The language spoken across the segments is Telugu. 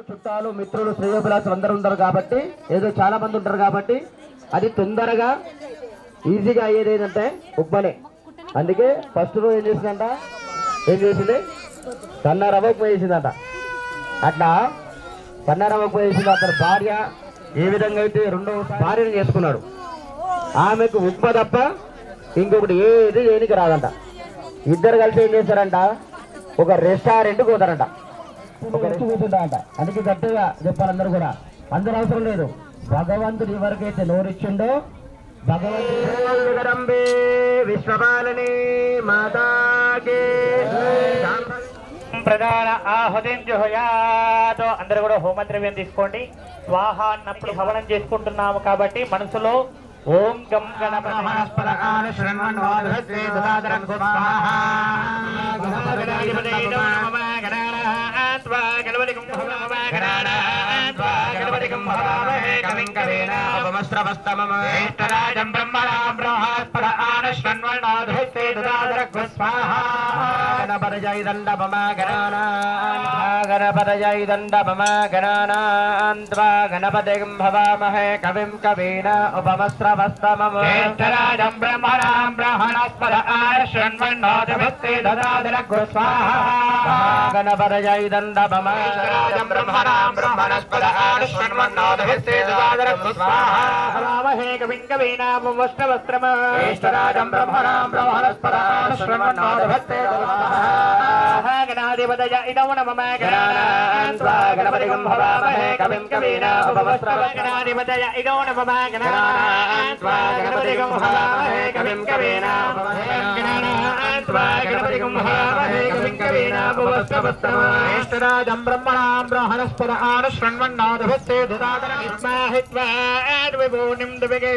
చుట్టాలు మిత్రులు శ్రేయోభిలాసులు అందరూ ఉంటారు కాబట్టి, ఏదో చాలా మంది ఉంటారు కాబట్టి అది తొందరగా ఈజీగా అయ్యేది ఏంటంటే ఉప్మనే. అందుకే ఫస్ట్ రోజు ఏం చేసింది సన్న రవ్వకు వేసిందంట. అట్లా సన్న రవ్వకు వేసింది. అతని భార్య ఏ విధంగా అయితే రెండో భార్యను చేసుకున్నాడు, ఆమెకు ఉప్మ తప్ప ఇంకొకటి ఏది చేయనికి రాదంట. ఇద్దరు కలిసి ఏం చేస్తారంట, ఒక రెస్టారెంట్కి పోతారంట, ఒక రెస్ట్ కూర్చుంటారంట. అందుకే గట్టిగా చెప్పాలి అందరూ కూడా, అందరూ అవసరం లేదు. భగవంతుడు ఎవరికైతే నోరిచ్చిండో భగవంతుడు విశ్వపాలని మాతాకే ప్రధాన ఆహుతిం జుహయాత్. అందరూ కూడా హోమద్రవ్యం తీసుకోండి. స్వాహ అన్నప్పుడు హవనం చేసుకుంటున్నాము కాబట్టి మనసులో ఓం గం గణపతి గణపతిం భవామహే కవిం కవీన ఉపమస్రవస్తమం జ్యేష్ఠరాజం బ్రహ్మణాం బ్రహ్మణస్పద ఆనశృణ్వన్నోదభిస్తే దదాదరగ్గు స్వాహా. గణపతయై దండపమా బ్రహ్మణాం బ్రహ్మణస్పద ఆనశృణ్వన్నోదభిస్తే దదాదరగ్గు స్వాహా. భవామహే కవిం కవీనాం ఉపమస్రవస్తమం జ్యేష్ఠరాజం బ్రహ్మణాం బ్రహ్మణస్పద ఆనశృణ్వన్నోదభిస్తే స్వాహా. గణాధిపతయ ఇదౌ నమః గణానాం త్వా గణపతిం భవామహే కవిం కవీనాం ఉపమస్రవస్తమం గణాధిపతయ ఇదౌ నమః గణానాం త్వా గణపతిం భవామహే కవిం కవీనాం గణానాం త్వా గణపతిం భవామహే కవిం కవీనాం ఉపమస్రవస్తమం జ్యేష్ఠరాజం బ్రహ్మణాం బ్రహ్మణస్పద ఆనశృణ్వన్నోదభిస్తే దదాదరగ్గు విభూనిం దువిగే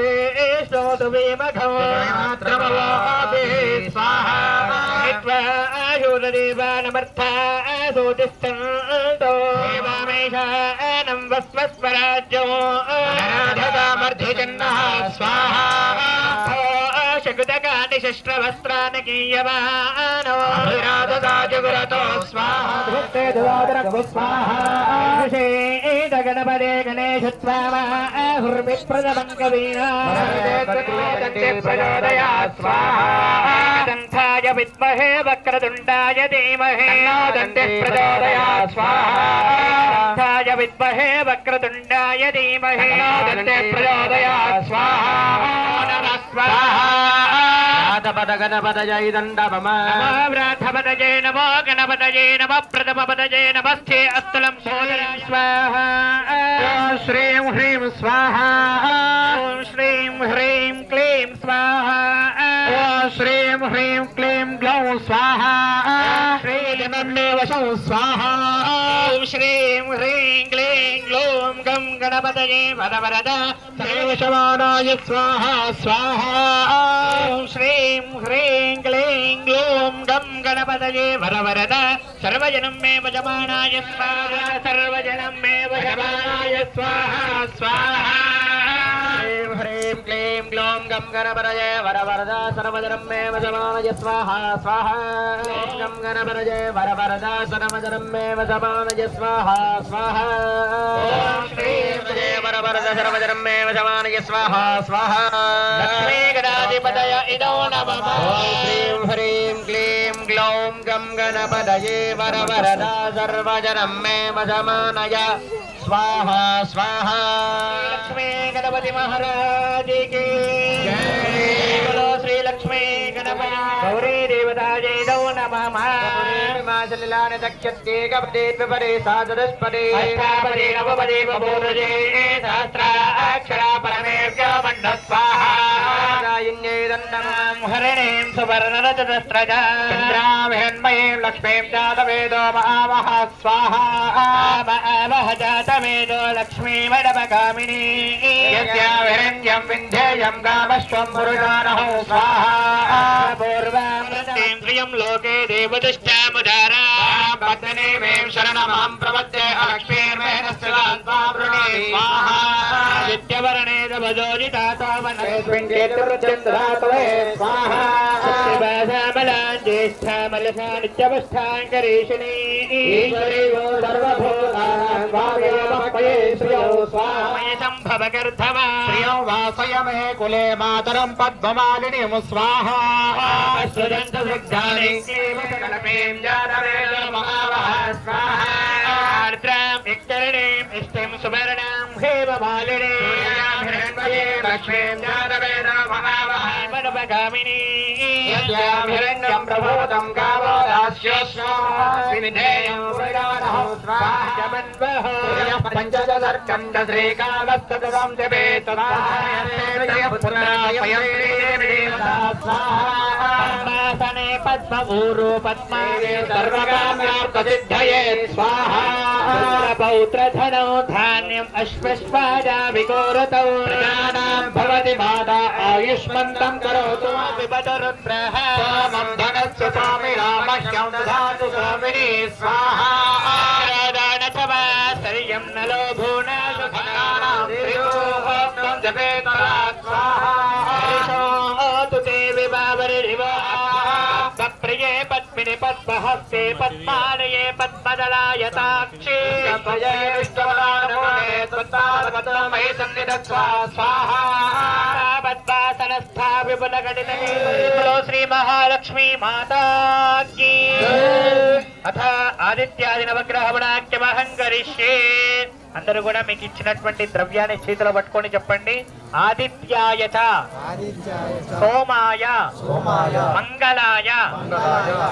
శ్రోతు వీమఘో మాత్రమవాదే స్వాహా. దేవానమర్థాసోతిష్టంతో దేవామేషానం వస్వస్వరాజ్యో రాధగామర్ధిజన్నః స్వాహా. శకుతకాని శస్త్రవస్త్రానకీయమానో రాధదాజగురతో స్వాహా. గణపదే గణేశత్వామాహుర్మి ప్రథమం కవీనా ప్రచోదయాత్ స్వాహా. దంతాయ విద్మహే వక్రతుండాయ ధీమహి దంతే ప్రచోదయాత్ స్వాహా. దంతాయ విద్మహే వక్రతుండాయ ధీమహి దంతే ప్రచోదయాత్ స్వాహా. గణపతయై దండపమా వ్రాధపతయే నమో గణపతయే నమః ప్రథమపతయే నమస్తే అస్తులం సోదరం స్వాహా. శ్రీం హ్రీం స్వాహా. ఓం శ్రీం హ్రీం క్లీం స్వాహా. శ్రీం హ్రీం క్లీం గ్లౌం స్వాహా. శ్రీలిమన్నేవశం స్వాహా. ఓం శ్రీం హ్రీం క్లీం గ్లౌం గం గణపతయే వరవరద సర్వశమానాయ స్వాహా స్వాహా. ఓం శ్రీం హ్రీం క్లీం గ్లౌం గం గణపతయే వరవరద సర్వజనం మే వజమానాయ స్వాహా. సర్వజనం మే వజమానాయ స్వాహా స్వాహా. హ్రీం క్లీం గ్లౌం గం గణపతయే వరవరద సర్వజనం మే వజమానయ స్వాహా స్వాహా. గం గణపతయే వరవరద సర్వజనం మే వజమానయ స్వాహా స్వాహా. వరవరద సర్వజనం మే వజమానయ స్వాహా స్వాహా. లక్ష్మీ గణాధిపతయ ఇదో నమః. శ్రీం హ్రీం క్లీం గ్లౌం గం గణపతయే వరవరద సర్వజనం మే వజమానయ స్వాహా స్వాహా. లక్ష్మీ గణపతి మహారాజ్ కి జై. బోలో శ్రీ లక్ష్మీ గణపతి గౌరీ దేవతాయై నమః. లీలాని దక్షత్తే గపదే విపరే సాదస్పదే అష్టాపదే నవపదే బోధజే సహస్రాక్షరా పరమేభ్యో మండ స్వాహా. హరిణీం సువర్ణరజతస్రజ చంద్రామహిన్మయీం లక్ష్మీం జాతవేదో మహామహ స్వాహా. మహామహ జాతవేదో లక్ష్మీమడమగామినీ యస్యావిరణ్యం వింధ్యేయం గామశ్వం పురుషానహో స్వాహా. పూర్వం శ్రియం లోకే దేవతిష్టాముదారా పద్మనే మేం శరణమాం ప్రపద్యే లక్ష్మీర్మేణ శ్రీవాన్వావృణే స్వాహా. నిత్యవర్ణే దవజోజితాతోమనస్మిన్యేతృత్యంద్రాతవే స్వాహా. శివాసామలాం జ్యేష్ఠామలసా నిత్యవస్థాంకరీషిణీ ఈశ్వరీ సర్వభూతానాం శ్రియౌ స్వాహ సంభవగర్ధవ శ్రియం వాసయ మే కులే మాతరం పద్మమాలినిం స్వాహా సృజంత సృగ్ధాని కల్పేం జాతవేద మహావహ స్వాహా ఆర్ద్రాం విక్తరణీం ఇష్టం సువర్ణాం హేమమాలినీ లక్ష్మీం జాతవేద మహావహ మనవగామినీ యస్యామిరణ్యం ప్రభూతం గావో దాస్యోస్మావిధేయం విరానః స్వాహా పంచదశర్కం శ్రీకాలస్తదం జపే తదాయ పుత్రాయ పద్మాసనే పద్మూరు పద్మావే సర్వకామ్యార్థసిద్ధయే స్వాహా పౌత్రధనో ధాన్యం అశ్వశ్వాజా వికోరతౌ ప్రజానాం భవతి మాతా ఆయుష్మంతం కరోతు విబదరుద్రః సోమం ధనస్య స్వామినా మహ్యం దదాతు స్వామిని స్వాహా సర్యం నలో భూన భక్తానాం శ్రీయోహోక్తం జపేత స్వాహా ప్రియే పద్మిని పద్మహస్తే పద్మాలయే పద్మదలాయతాక్షే పద్మాసనస్థా విపుల గడిలో శ్రీ మహాలక్ష్మీ మాతా కీ అథ ఆదిత్యాది నవగ్రహణాఖ్యమహం కరిష్యే. అందరూ కూడా మీకు ఇచ్చినటువంటి ద్రవ్యాన్ని చేతిలో పట్టుకొని చెప్పండి. ఆదిత్యాయచ సోమాయ మంగళాయ.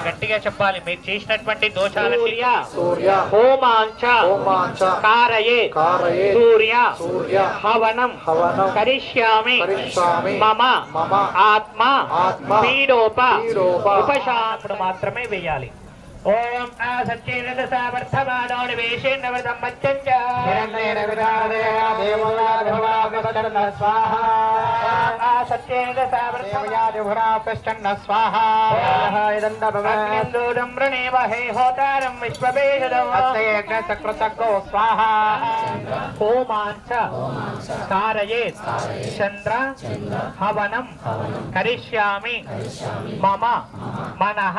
గట్టిగా చెప్పాలి. మీరు చేసినటువంటి దోషాలన్నీ హోమాంచ కారయే సూర్య హవనం కరిష్యామి మమ ఆత్మ పీడోప ఉపశాంతుడు మాత్రమే వేయాలి. ఓం ఆ సత్యేన సావర్ధమానో నివేశేన వదమ్మచ్చంచ ఆ సత్యేన సావర్ధమాన స్వాహా అగ్నిందూరం వృణేమహే హోతారం విశ్వవేదం చక్రచక్రో స్వాహా హోమాంచ కారయేత్ చంద్ర హవనం కరిష్యామి మమ మనః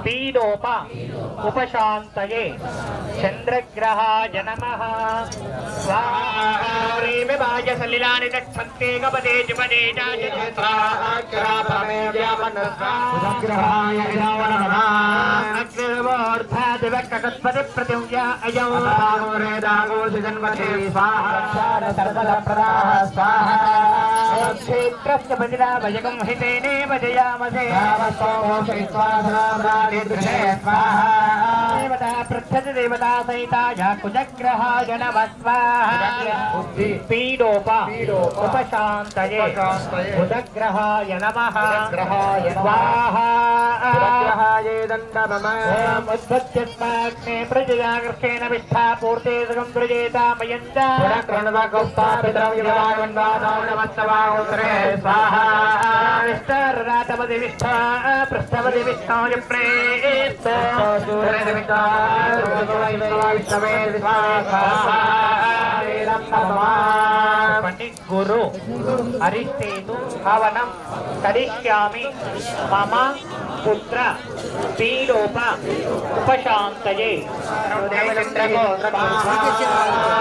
పీడోప ఉపశాంతయే చంద్రగ్రహాయ నమః. స్వాహాయ సలిలాని దక్షంతే గపదే జిపదే అగ్నిర్వోర్ధాదివక్కత్పది ప్రతివ్యా అయం క్షేత్రస్య బదిరా భజగం హితేనే భజయామసే దేవతా పృథ్వతి దేవతా సహితాయ కుజగ్రహాయ నమః స్వాహా. పీడోప ఉపశాంతయే కుజగ్రహాయ నమః స్వాహా. ఉద్భత్యస్మాగ్నే ప్రజయా గృహేణ విష్ఠా పూర్తే సుఖం దృజేతామయం చ విష్టారరాటపది విష్ఠా పృష్ఠపది విష్ణోయ ప్రేత గురు అరిష్టేతు హవనం కరిష్యామి మమ పుత్ర పీడోప ఉపశాంతయే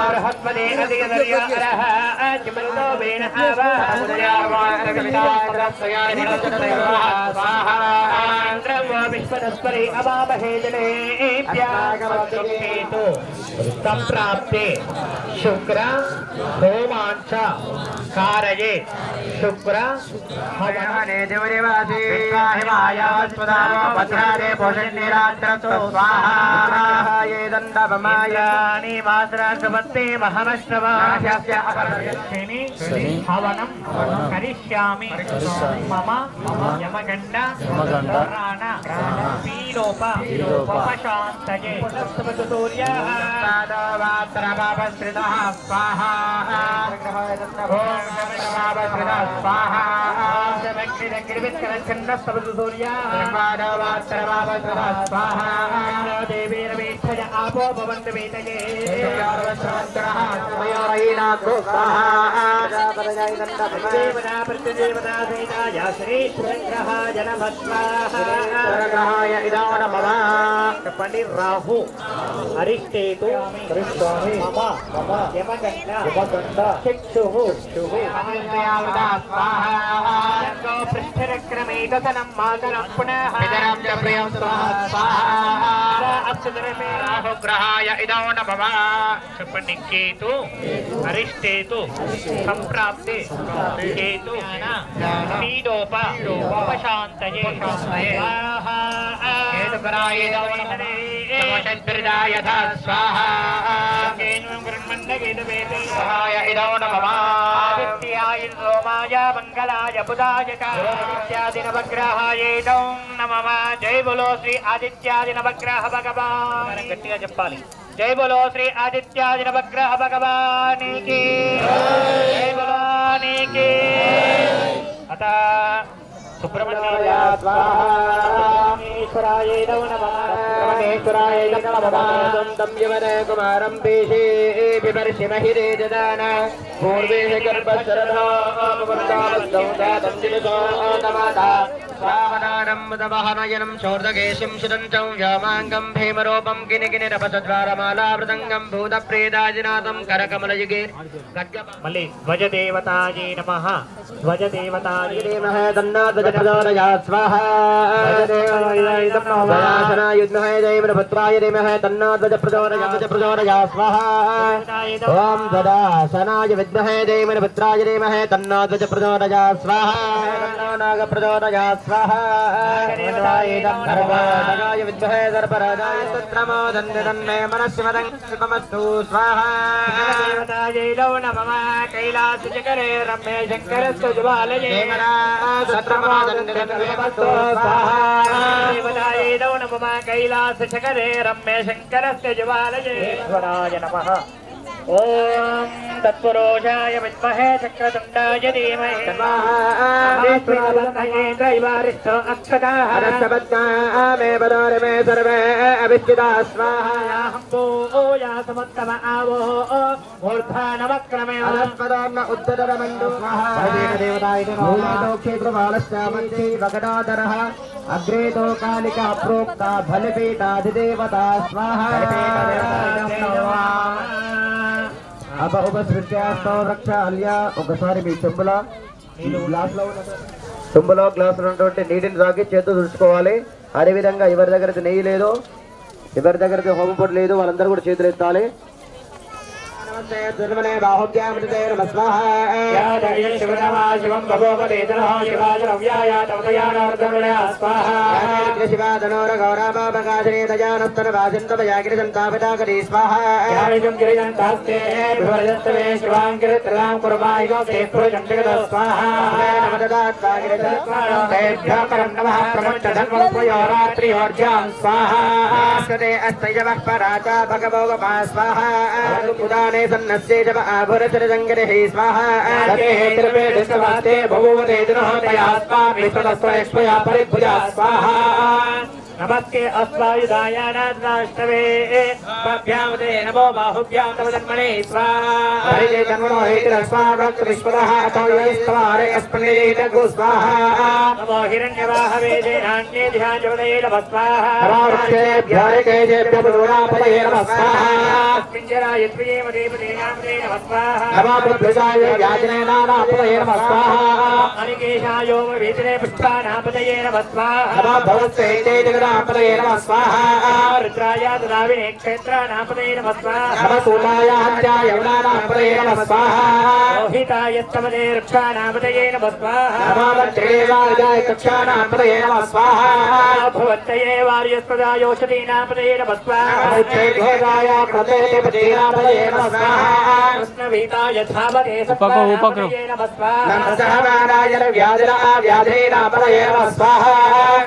బృహస్పదే అధిగదర్యారః చిమృతో వేణ విశ్వనస్పరి అవామహే జనేభ్యేతు సంప్రాప్తే శుక్ర హోమాంచ కారయే శుక్ర హవనే పోషణీరాత్రస్వాహాయేదండవమాయాని మాత్రాసవత్తే మహమశ్రవాని హవనం కరిష్యామి మమ యమగండ ప్రాణ పీడోప ఉపశాంతయే సూర్యాత్రమాపశ్రితః స్వాహా స్వాహా దేవీ రమేక్షయ ఆపో భవంతు వేతయే దేవతా ప్రతిదేవతా సహితాయ శ్రీ గ్రహాయ నమః స్వాహా. చెప్పండి. రాహు అరిష్టేతు మమ యమగండ చక్షుః పృష్ఠరక్రమేతనం మాతరం పునః రాహుగ్రహాయ ఇదౌ నమః. చెప్పండి. కేతు అరిష్టేతు సంప్రాప్తే కేతు పీడోప ఉపశాంతయే స్వాహా. కేతుకరాయ ఇదౌ నమః. సమషద్భిర్దాయ స్వాహా. సహాయ ఇదౌ నమః. ఆదిత్యాయ సోమాయ మంగళాయ బుధాయ ఆదిత్యాది నవగ్రహాయ ఇదౌ నమః. జై బోలో శ్రీ ఆదిత్యాది నవగ్రహ భగవాన్. గట్టిగా చెప్పాలి. జై బోలో శ్రీ ఆదిత్యాది నవగ్రహ భగవానికి జై బోలో నీకి. అత సుబ్రహ్మణ్యాయ స్వాహేశ్వరాయ నమః. సుబ్రహ్మణ్యేశ్వరాయ నమః. తం యవన కుమారం పేషే వివర్షిమహిరే దదాన పూర్వే గర్భశరథాముదావద్దౌదాతం దివసో తమాదా శ్రావణానం ముదవహనయనం శోర్దకేశం శిరంచం వ్యామాంగం భీమరూపం గినిగినిరపసద్వారమాలావృతంగం భూతప్రేదాజినాథం కరకమలయుగే మళ్ళీ ధ్వజదేవతాయే నమః. ధ్వజదేవతాయే నమః. తన్నాధ్వజప్రచోదయా స్వాహా. యుద్మహే జయమృభద్రాయ ధీమహి తన్నాధ్వజప్రచోదయా స్వాహా. ఓం ధ్వజాసనాయ విద్మహే జయమృభద్రాయ ధీమహి తన్నాధ్వజప్రచోదయా స్వాహా. నాగప్రచోదయా స్వాహా. ధర్మరాజాయ విద్మహే ధర్మరాజాయ స్తోత్రమో దండన్మే మనస్సుమదంకల్పమస్తు స్వాహా. దేవతాయై నమః. కైలాసశిఖరే రమ్య శంకరస్య జ్వాలయే దేవతాయై నమః. కైలాసశిఖరే రమ్య శంకరస్య జ్వాలయే ఈశ్వరాయ నమః. ఓం తత్పురుషాయ విద్మహే చక్రతుండాయ ధీమహి ైవారిష్టో అక్షతాః మే బలోరమే సర్వే అభిష్ఠితా స్వాహా. యా సమత్తమ ఆవో మూర్ధానవక్రమే అరస్పదాన్న ఉత్తరమండు స్వాహా. భూమితో క్షేత్రపాలశ్చామంతి వగడాధరః అగ్రేతో కాళిక ప్రోక్త బలిపీఠాధిదేవతా స్వాహా. ఉపసృత్యాస్తో రక్ష అల్య. ఒకసారి మీ చెంబులో గ్లాసులో ఉన్నటువంటి నీటిని తాగి చేతులు తుడుచుకోవాలి. అదేవిధంగా ఎవరి దగ్గర అయితే నెయ్యి లేదో, ఎవరి దగ్గర అయితే హోమ పొడి లేదు, వాళ్ళందరూ కూడా చేతులు ఎత్తాలి. సన్నస్యేజవ ఆభురచరజంగరిహి స్వాహా. నమస్తే అస్వాయుధాయ నాష్ణవే పభ్యామదే నమో బాహుభ్యాం తవ జన్మనే స్వాహా. నమో హిరణ్యవాహవే జయాన్యే ధ్యానవదే నమః స్వాహా. పింజరాయ త్వయేవ దేవదేనామదే నమః స్వాహా. అనికేశాయో వేదనే పుష్పానాపదయే నమః స్వాహా. రుద్రాయ దావినే క్షేత్రానాపదయే నమః స్వాహా. రోహితాయ స్తమదే వృక్షానాపదయే నమః స్వాహా. భవత్తయే వార్యస్పదాయోషధీనాపదయే నమః స్వాహా. కృష్ణవీతాయ ధావతే సత్పానాపదయే నమః స్వాహా.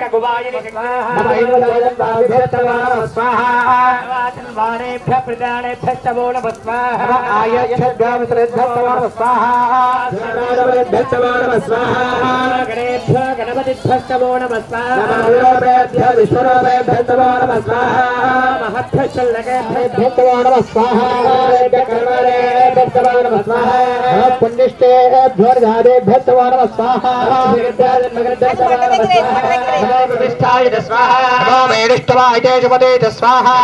కగువాయని స్వాహేభ్య ప్రదానేభ్య నమో నమః స్వాహా. గణేభ్య గణపతిభ్య నమో నమః స్వాహా. మహభ్య చల్లకేభ్య నమో నమః స్వాహా. శ్రీవత్సవాయ నమః స్వాహా పుణ్యష్ఠేభ్యో జాదేభ్యో నమః స్వాహా प्रतिष्ठाय स्वाहा नमो मेदिष्टवाय तेजपते स्वाहा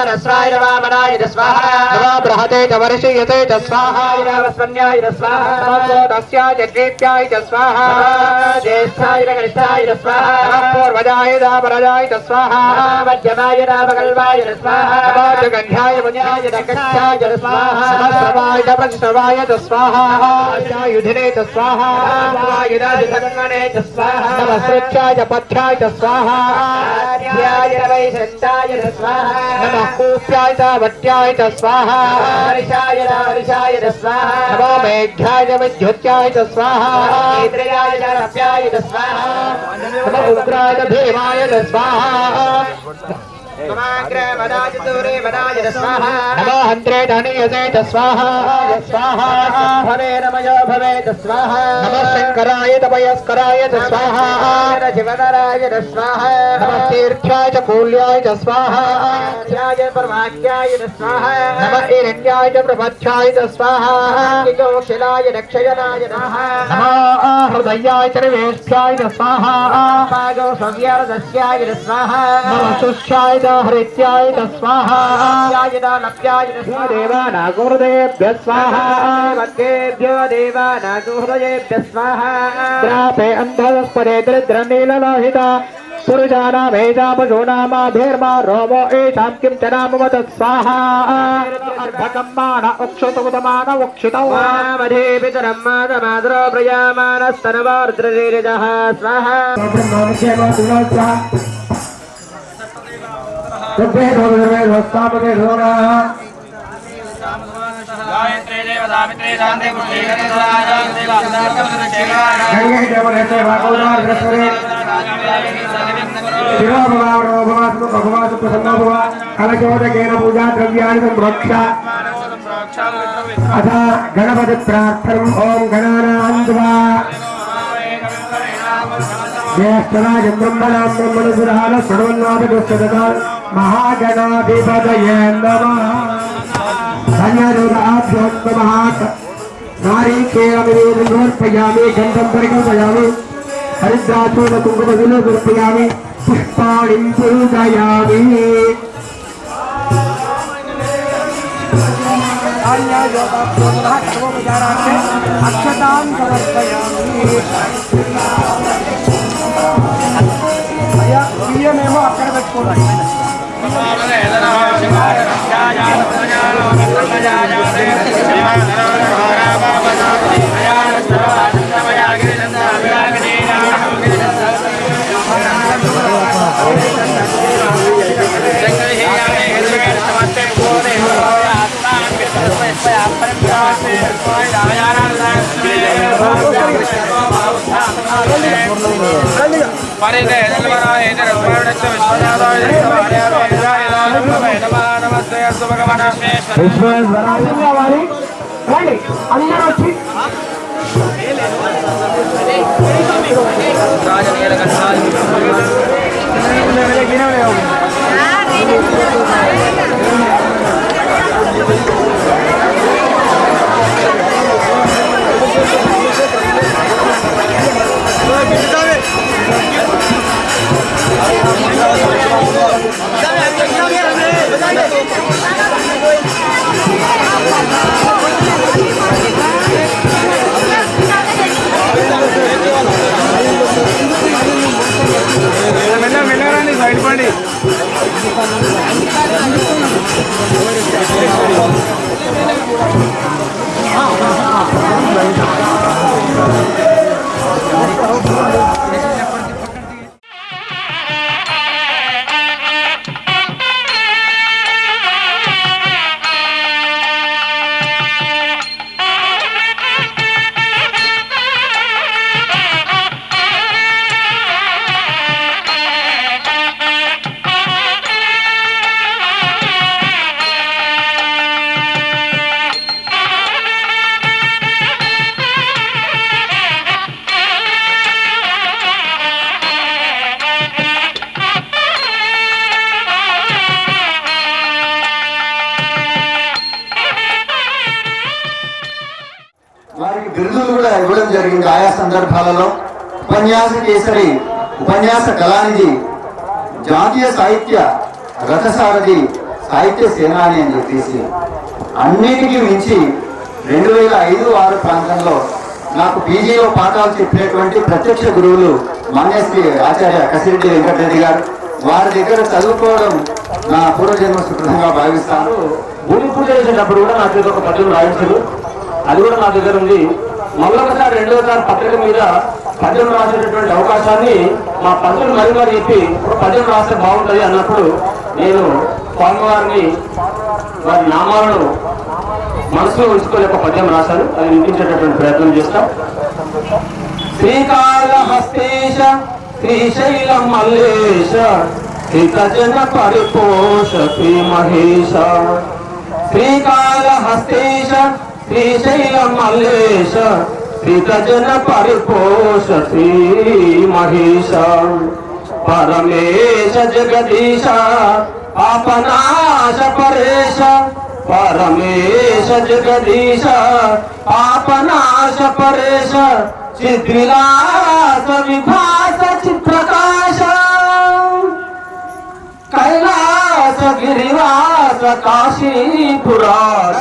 रस्वाय वामनाय स्वाहा नमो बृहते च वर्षीयते च स्वाहा नमस्वन्याय स्वाहा नमो दस्याय दीप्याय स्वाहा ज्येष्ठाय कनिष्ठाय स्वाहा पूर्वजाय दापराजाय स्वाहा मध्यमाय रामकल्पाय स्वाहा नमो जगन्याय पुण्याय दक्षाय स्वाहा नमस्रवाय प्रश्रवाय स्वाहा युधिने स्वाहा युधाय सन्मने स्वाहा नमस्कृत्याय पथ्याय स्वाहा ध्याय वैशन्ताय स्वाहा नमः कूप्याय वट्याय स्वाहा हर्षाय स्वाहा नमो मेघ्याय विद्युत्याय स्वाहा नेत्र्याय रप्याय स्वाहा नमो उग्राय भीमाय स्वाहा नमो हन्त्रे धनीयसे स्वाहा स्वाहा भवे नमयो भवे स्वाहा नमः शङ्कराय तपयस्कराय स्वाहा शिवनराय स्वाहा नमः तीर्थ्याय च कूल्याय स्वाहा परमाख्याय स्वाहा नमः हिरण्याय च प्रपथ्याय स्वाहा शिलाय दक्षयनाय नमः हृदयाय च निवेश्याय स्वाहा पागो सव्यारदस्याय स्वाहा नमः सुष्याय हरित्याय स्वाहा देवानागुहृदयेभ्यः स्वाहा मद्येभ्यो देवानागुहृदयेभ्यः स्वाहा प्रापे अन्धस्पदे दरिद्रनीललोहिता पुरुषानामेषा पशूनामाभिर्मा रोमो एषां किं च नामवत स्वाहा अर्धकम्मान उक्षुतमुदमान उक्षितौ वामधे पितरं मातमातरो प्रजामानस्तनवार्द्ररीरजः स्वाहा गायत्री देवतामित्रे शान्ति पुष्टे कलचोदकेन पूजा द्रव्याणि संरक्ष अथ गणपति प्रार्थनम् ओम गणानां त्वा ज्येष्ठराज ब्रह्मणां ब्रह्मणसुरान सर्वन्नाथदुष्टदता महागणाधिपतये नमः धन्यदेवाभ्योत्तमः नारीकेलमिवेदं समर्पयामि गन्धं परिकल्पयामि हरिद्राचूर्णकुङ्कुमविलो समर्पयामि पुष्पाणिं पूजयामि अक्षतां समर्पयामि బియ్యమేమో అక్కడ పెట్టుకోవాలి అందరూ వచ్చి మెల్లగానే సైడ్ పండి వారికి బిరుదులు కూడా ఇవ్వడం జరిగింది ఆయా సందర్భాలలో. ఉపన్యాస కేసరి, ఉపన్యాస కళానిధి, జాతీయ సాహిత్య రథసారథి, సాహిత్య సేనాని అని చెప్పేసి అన్నిటికీ మించి 2005-06 ప్రాంతంలో నాకు పీజీలో పాఠాలు చెప్పినటువంటి ప్రత్యక్ష గురువులు మాన్యశ్రీ ఆచార్య కసిరెడ్డి వెంకటరెడ్డి గారు. వారి దగ్గర చదువుకోవడం నా పూర్వజన్మ సుకృతంగా భావిస్తాను. భూమి పూజ చేసేటప్పుడు కూడా నాకు ఒక పద్యం రాయించారు, అది కూడా నా దగ్గర ఉంది. మళ్ళొకసారి రెండోసారి పత్రిక మీద పద్యం రాసేటటువంటి అవకాశాన్ని మా పంతులు మరి మరి చెప్పి పద్యం రాస్తే బాగుంటుంది అన్నప్పుడు నేను స్వామివారిని వారి నామాలను మనసులో ఉంచుకొని ఒక పద్యం రాశాను. అది వినిపించేటటువంటి ప్రయత్నం చేస్తాం. శ్రీకాళహస్తేశ శ్రీశైలం మల్లేశ శ్రీకజన పరిపోష శ్రీ మహేశ. శ్రీకాళహస్తేశ శ్రీశైలం మల్లేశ శ్రీకజన పరిపోష శ్రీ మహేశ. పరమేశ జగదీశ పాపనాశ పరేశ. పరమేశ జగదీశ పాపనాశ పరేశ. చిద్విలాస విభాస చిత్ప్రకాశ. కైలాస గిరివాస కాశీపురాశ.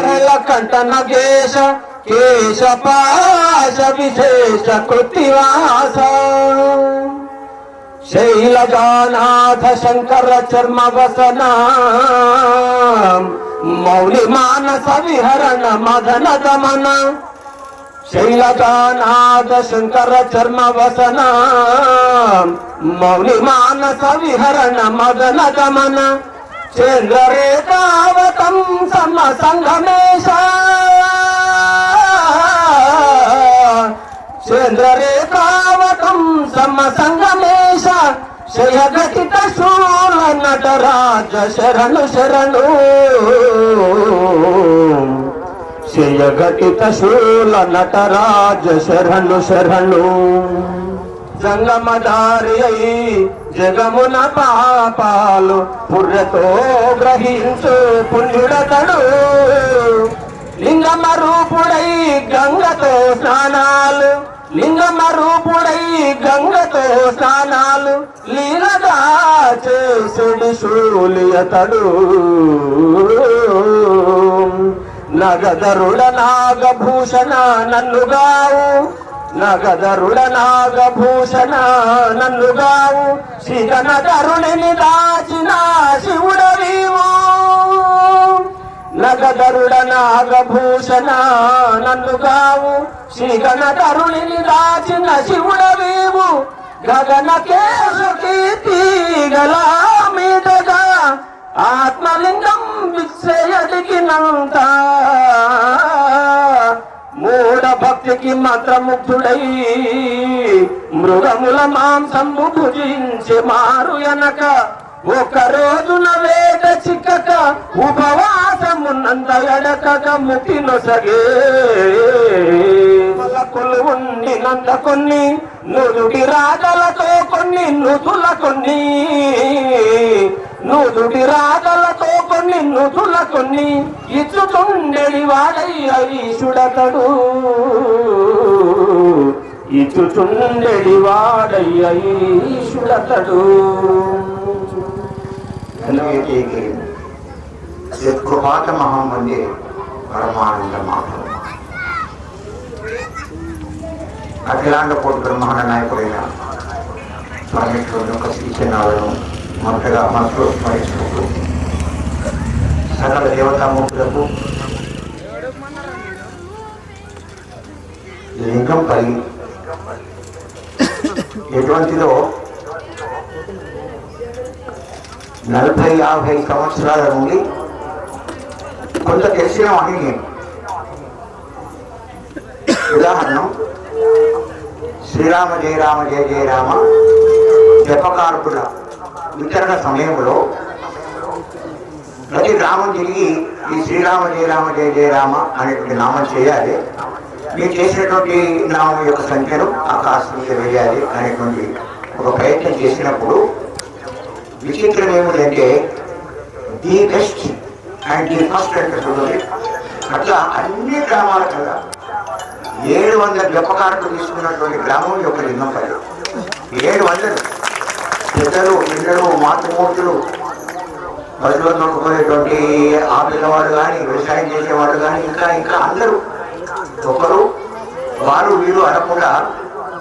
కంఠ నగేశ కేశ పాశ విశేష కృత్తివాస. శైలజానాథ శంకర చర్మ వసన. మౌలి మానస విహరణ మదన దమన. శైలజానాథ శంకర చర్మ వసన. మౌలి మానస విహరణ మదన దమన. చంద్రరేఖావతం సమ సంగమేశ. చంద్రరేఖావతం సమ సంగమేశ. శయగతిత శూల నటరాజ శరణు శరణు. శయగతిత శూల నటరాజ శరణు శరణు. జంగమదారి అయి జగమున పాపాలు పుర్రతో గ్రహించు పుణ్యుడతడు. లింగమ రూపుడై గంగతో స్నానాలు. లింగమ రూపుడై గంగతో స్నానాలు. లీలగా చేసుడి శూలియతడు. నగదరుడ నాగభూషణ నన్నుగావు. నగదరుడ నాగభూషణ నన్నుగావు. శిగనగరుడిని దాచిన శివుడవీవు. నగదరుడ నాగభూషణ నన్నుగావు. శ్రీగణధరుణిని దాచిన శివుడవీవు. గగన కేశు కీర్తి గల మీదగా ఆత్మలింగం విశ్రయడిగినంత. మూఢ భక్తికి మంత్రముగ్ధుడై మృగముల మాంసంబు భుజించి మారు ఎనక. ఒక రోజున వేట చిక్కక ఉపవాసమున్నంత ఎడకక ముక్తి నొసగే. కొలు ఉండినంత కొన్ని నుదుటి రాగలతో కొన్ని నుతుల కొన్ని. నుదుటి రాగలతో కొన్ని నుతుల కొన్ని. ఇచ్చుచుండెడి వాడై ఈశుడతడు. ఇచ్చుచుండెడి వాడై ఈశుడతడు. కృపాత మహామంది పరమానంద మాధవ. అఖిలాండ కోటి బ్రహ్మాండ నాయకుడైన పరమేశ్వరుని యొక్క శ్రీచరణాలను మొదటగా మనసులో స్మరించుకుంటూ సకల దేవతామూర్తులకు లింగం కలిగి ఎటువంటిదో 40-50 సంవత్సరాల నుండి కొంత తెలిసిన వాణి నేను. ఉదాహరణ, శ్రీరామ జయ రామ జయ జయ రామ జపకారకుల వితరణ సమయంలో ప్రతి గ్రామం తిరిగి ఈ శ్రీరామ జయ రామ జయ జయ రామ అనేటువంటి నామం చేయాలి. మీరు చేసినటువంటి నామం యొక్క సంఖ్యను ఆకాశంలో వేయాలి అనేటువంటి ఒక ప్రయత్నం చేసినప్పుడు విచిత్రం ఏమిటంటే the best and the first అంటే చూడండి. అట్లా అన్ని గ్రామాల కల్లా 700 జపకారకులు తీసుకున్నటువంటి గ్రామం యొక్క లింగంపల్లి. 700 పెద్దలు, పిల్లలు, మాతృమూర్తులు, బదులు నొక్కునేటువంటి ఆ పిల్లవాళ్ళు కానీ, వ్యవసాయం చేసేవాళ్ళు కానీ, ఇంకా అందరూ ఒకరు వారు వీరు అనకుండా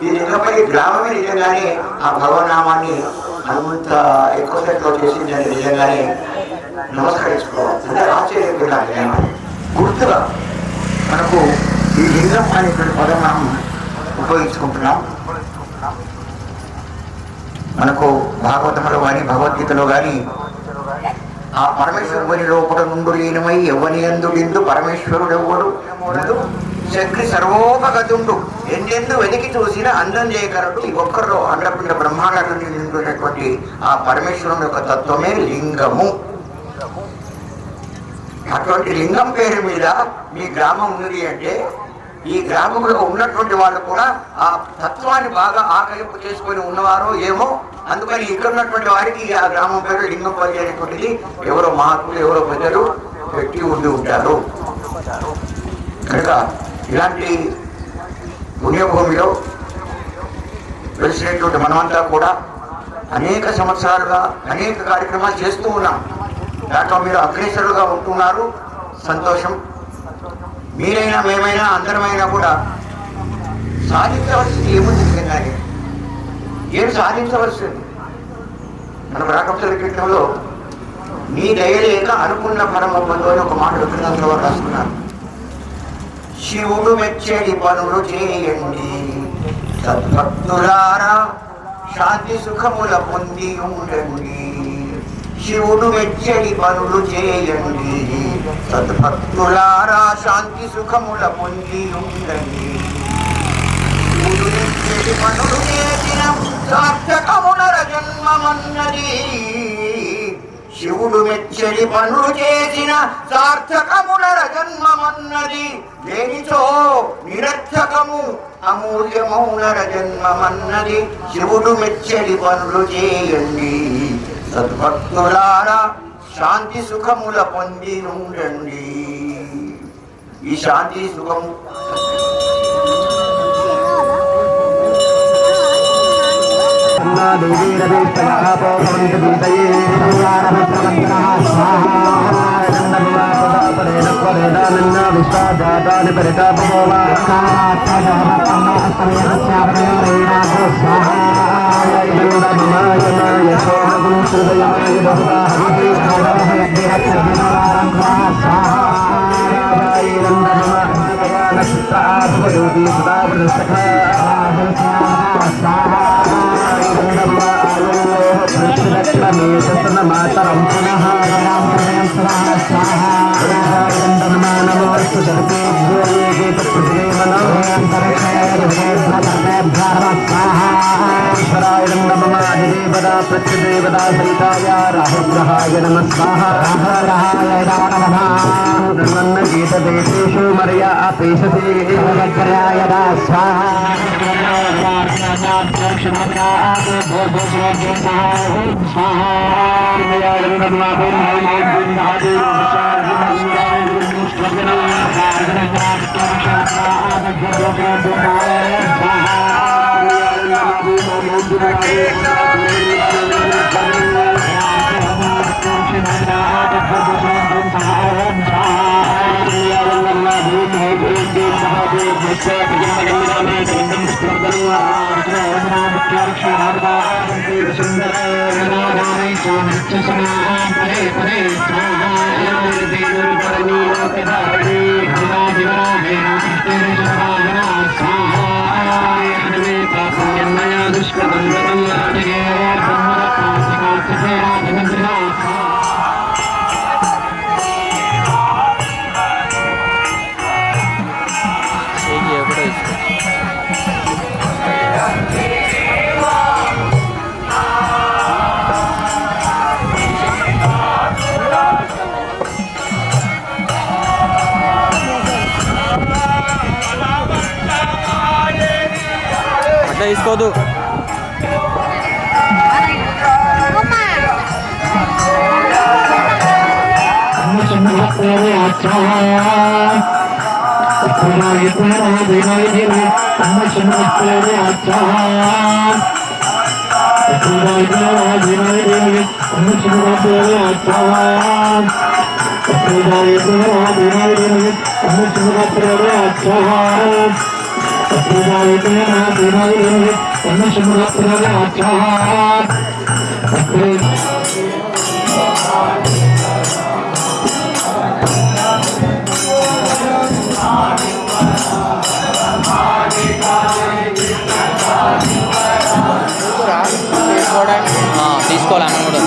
ఈ లింగపల్లి గ్రామమే నిజంగానే ఆ భగవన్నామాన్ని అంత ఎక్కువ సెట్లో చేసిందని నిజంగానే నమస్కరించుకోవాలి. అంటే ఆశ్చర్యపోయినా గుర్తుగా మనకు ఈ లింగం అనేటువంటి పదం మనం ఉపయోగించుకుంటున్నాం. మనకు భాగవతంలో కానీ భగవద్గీతలో కానీ ఆ పరమేశ్వరుని లోపల నుండు లీనమై ఎవ్వని ఎందుడిందు పరమేశ్వరుడు ఎవ్వడు ముందు చక్రి సర్వోపగతుండు ఎందెందు వెతికి చూసిన అందం చేయగలడు. ఈ ఒక్కరిలో అండపిండ బ్రహ్మాండాన్ని నిండినటువంటి ఆ పరమేశ్వరుని యొక్క తత్వమే లింగము. అటువంటి లింగం పేరు మీద మీ గ్రామం ఉంది అంటే ఈ గ్రామంలో ఉన్నటువంటి వాళ్ళు కూడా ఆ తత్వాన్ని బాగా ఆకలింపు చేసుకొని ఉన్నవారో ఏమో. అందుకని ఇక్కడ ఉన్నటువంటి వారికి ఆ గ్రామం పేరు లింగంపల్లి అనేటువంటిది ఎవరో మహాత్ములు, ఎవరో పెద్దలు పెట్టి ఉండి ఉంటారు. కనుక ఇలాంటి పుణ్యభూమిలో వెలిసినటువంటి మనమంతా కూడా అనేక సంవత్సరాలుగా అనేక కార్యక్రమాలు చేస్తూ ఉన్నాం. దాంట్లో మీరు అగ్రేసరులుగా ఉంటున్నారు, సంతోషం. మీరైనా మేమైనా అందరమైనా కూడా సాధించవలసింది ఏముంది? నిజంగానే ఏం సాధించవలసింది? మన రాకపతుల కీర్తనలో నీ దయలేక అనుకున్న పరమవ్వదు అని ఒక మాట విగ్రహంలో రాసుకున్నారు. శివుడు మెచ్చడి పనులు చేయండి సద్భక్తులారా, శాంతి సుఖముల పొంది ఉండండి. శివుడు మెచ్చడి పనులు చేయండి సద్భక్తులారా, శాంతి సుఖముల పొంది ఉండండి. శివుడు మెచ్చడి పనులు చేసిన సార్థకమునర జన్మమన్నది. శివుడు మెచ్చడి పనులు చేసిన సార్థకమునర జన్మమన్నది. దేనిచో నిరర్థకము అమూల్యమౌనర జన్మమన్నది. శివుడు మెచ్చడి పనులు చేయండి సద్భక్తులారా, శాంతి సుఖముల పొంది ఉండండి. ఈ శాంతి సుఖము మాతరం పునః ప్రత్యదేవతా సహితాయ రాహుగ్రహాయ నమః స్వాహ గీత దేశేషు మర్యా పేషసే తీసుకోదు. తీసుకోవాలి అన్నం కూడా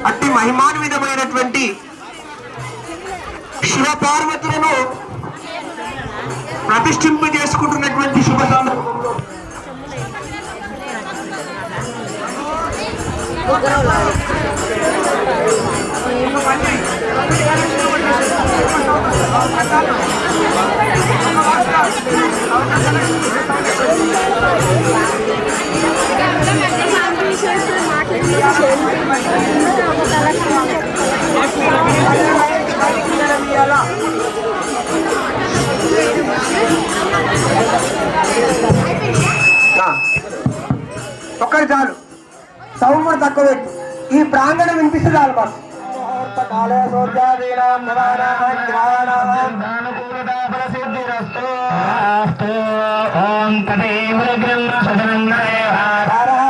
అట్టి మహిమాన్వితమైనటువంటి శివ పార్వతులను ప్రతిష్ఠింప చేసుకుంటున్నటువంటి శుభ సందర్భంలో ఒక్కరి చాలు సౌండ్ కూడా తక్కువ పెట్టు. ఈ ప్రాంగణం వినిపిస్తే చాలు మాకు.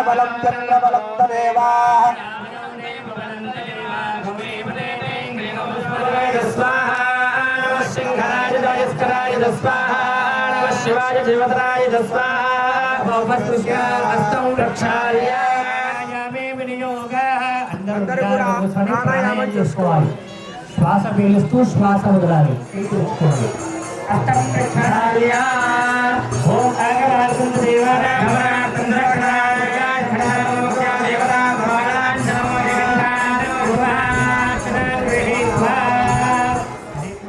బలం చంద్ర బలం తదేవా శివాయ జీవతరాయ అందరూ కూడా ప్రాణాయామం చేసుకోవాలి. శ్వాస పీలుస్తూ శ్వాస వదలాలి.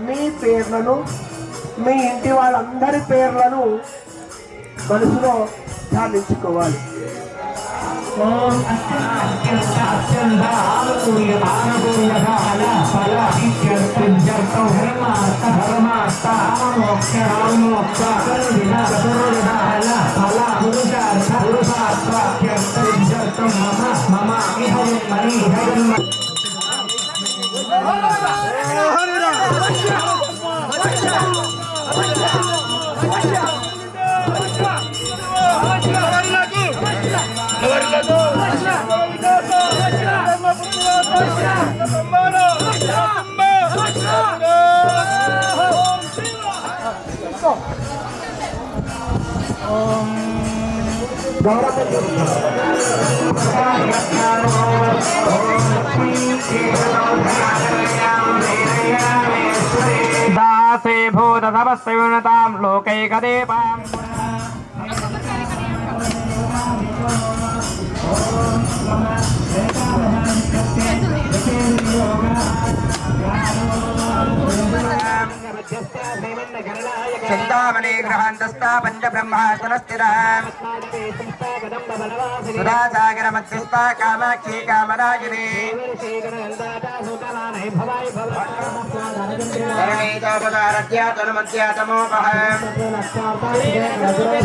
మీ పేర్లను మీ ఇంటి వాళ్ళందరి పేర్లను మనసులో ధ్యానించుకోవాలి. दासे भूत तपस्विनतां लोकैकदेवां ఓం చింతామణి గృహాంతస్థ పంచబ్రహ్మాసనస్థిరాం సుధాసాగర మధ్యస్థ కామాక్షి కామరాగిని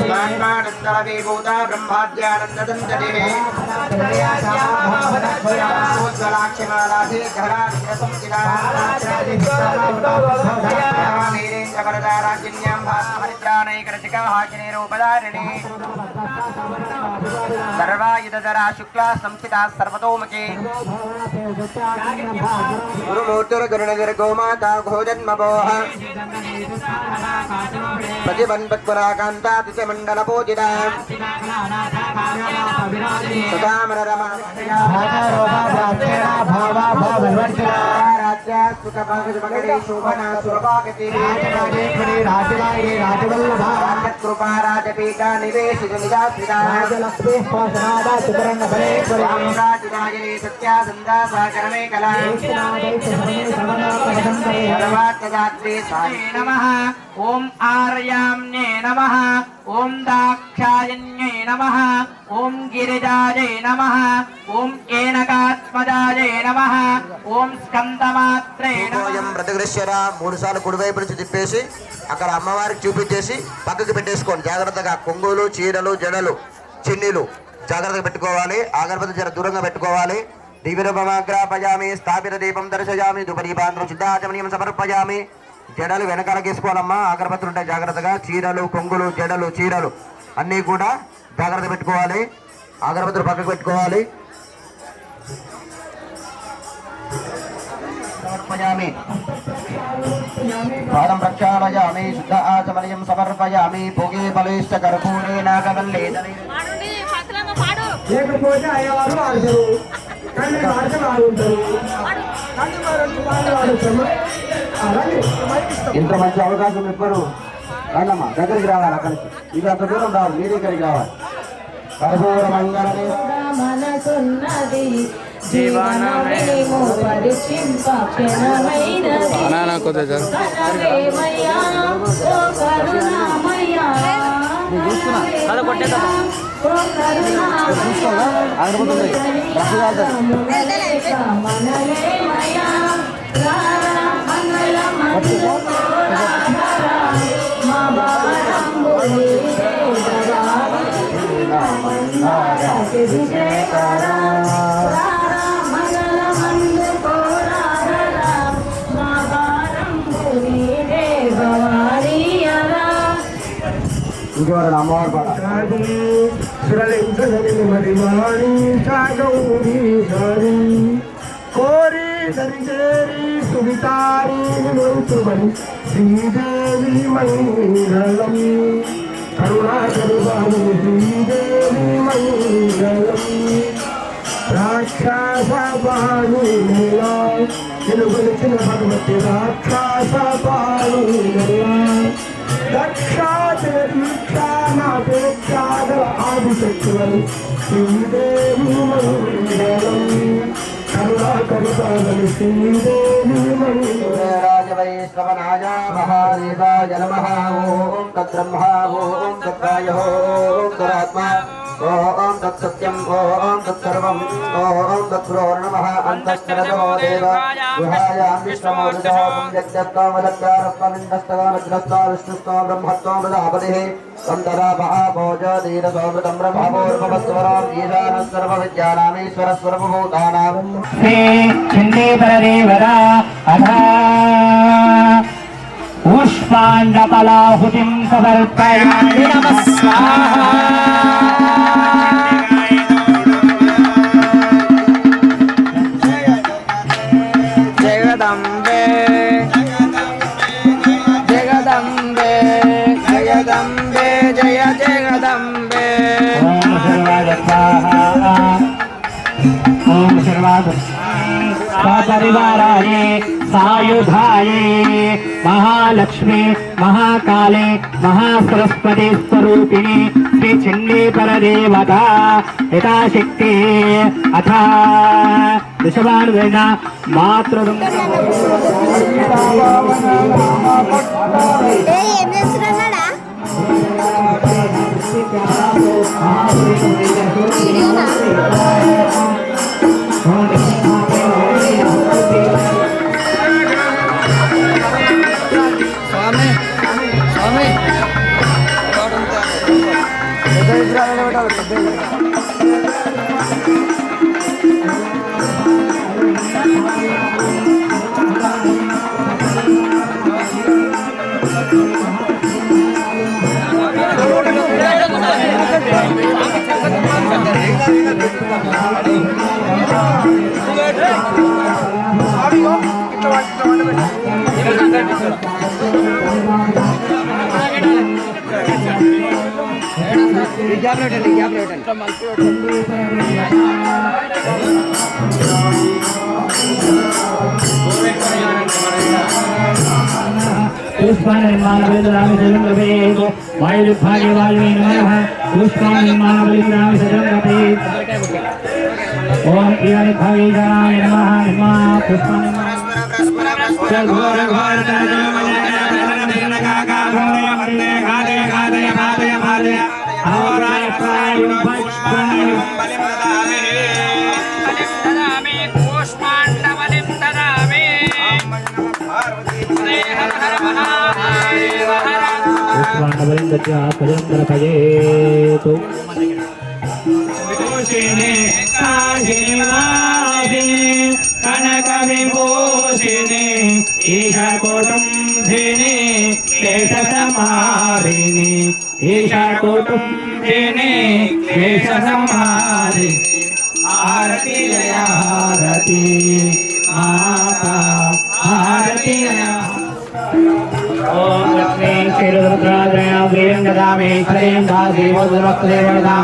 స్మాన్మానస్తలవిభూత బ్రహ్మాద్యానందదంతటి సర్వాయుధరా శుక్లా సంస్థితా సర్వతోముఖి గురుమూర్తుర్గురునగర గోమాత ఘోజన్మభోః ప్రతిబంధకురాకాంతా దిశమండల పూజిత సుధామరరమా కృపా రాజపీఠ నివేశిత నిజాశ్రితాజనే సత్యాసందా సాగరమే కళా నమః ఓం ఆర్యామ్నే నమః ఓం దాక్షాయన్యై నమః ఓం గిరిజాయై నమః ఓం ఏనకాత్మజాయై నమః ఓం స్కందమాత్రే నమః. ప్రతిగృష్యరా 3 సార్లు కుడివైపు నుంచి తిప్పేసి అక్కడ అమ్మవారికి చూపించేసి పక్కకి పెట్టేసుకోండి. జాగ్రత్తగా కొంగులు, చీరలు, జడలు, చిన్నీలు జాగ్రత్తగా పెట్టుకోవాలి. అగరబత్తి జర దూరంగా పెట్టుకోవాలి. దివ్యరూపమాగ్రాపయామి, స్థాపిత దీపం దర్శయామి, ధూపదీపాంతరం సిద్ధాచమనీయం సమర్పయామి. జడలు వెనకాలకి వేసుకోవాలమ్మా. అగరబత్తులు ఉంటాయి జాగ్రత్తగా. చీరలు, కొంగులు, జడలు, చీరలు అన్నీ కూడా జాగ్రత్త పెట్టుకోవాలి. అగరబత్తులు పక్కకు పెట్టుకోవాలి. సమర్పయామి, పాదం ప్రక్షాళయామి, శుద్ధ ఆచమనీయం సమర్పయామి. భోగే బలిష్ట కర్పూరే నాగవల్లేదనే లేకపోతే అయ్యవారు ఆడతారు, కానీ ఆడతారు ఆడుంటారు. ఇంత మంచి అవకాశం ఇవ్వరు. రండమ్మా, దగ్గరికి రావాలి. అక్కడికి ఇది అంత దూరం రావాలి, మీ దగ్గరికి రావాలి. కర్పూర మంగళమే మనసున్నది జీవనమేమో పరిచింపక్షణమైనది కనవేమయ్యా ఓ కరుణామయ్యా ఓ కరుణామయ్యా మనవేమయ్యా రారా మంగళ మందు మా బారంబులి విజయకరా మంగళ మందు కోరారా మా బారంబులి దేవవారియరా. ఇంకెవరైనా అమ్మవారు పాట కోరి దరిచేరి సువితారి వినోతుమని శ్రీదేవి మంగళం కరుణాకరువాణి శ్రీదేవి మంగళం రాక్షస బాణు నిలువలిచిన భగవతి రాక్షస బాణు దక్షాచరీక్షానాపేక్షాగల ఆదిశక్తులను శ్రీదేవి మంగళం కరుణాకరుతాగలి శ్రీదేవి మంగళం. రాజవైశ్రవణాయ మహాదేవాయ నమః. ఓం తద్బ్రహ్మ ఓం తద్వాయ ఓం తదాత్మా ఓం తత్సత్యం ఓం తత్సర్వం ఓం తత్పురోర్ణమః. అంతఃకరతో దేవ విహాయాం విశ్వమోదం యజ్ఞత్వమదత్యారత్వమిందస్తవమగ్రస్తా విష్ణుస్తో బ్రహ్మత్వం ప్రజాపతిః సంతరా మహాభోజధీరసోమృతం బ్రహ్మభోర్భవస్వరం ఈశాన సర్వవిద్యానామీశ్వర సర్వభూతానాం శ్రీ చండీపరదేవరా అధా పుష్పాండపలాహుతిం సమర్పయామి. నమః స్వాహా. జగదంబే జగదంబే జగదంబే జయ జగదంబే. ఓం శర్వాయ స్వాహా. ఓం శర్వాయ సపరివారాయ సాయుధాయ महालक्ष्मी महाकाले महासरस्वती स्वरूपिणी श्री चंडीपर देवता यथाशक्ति अथा दशवानुवेन मातृ ఏం చేస్తున్నాడా वायुभागे वायुवे नमः पुष्पाणि ओम प्रियाणि भागे जानाय नमः नमः पुष्पाणि कनक विभूषिणे ईशा कुटुम्बिने क्लेश समारिणे ईशा कुटुम्बिने क्लेश समारिणे आरती जय आरती माता आरती ओम लक्ष्मी क्षीरद्राजय प्रियं ददामि श्रीं दासी वज्रवक्त्रेवणा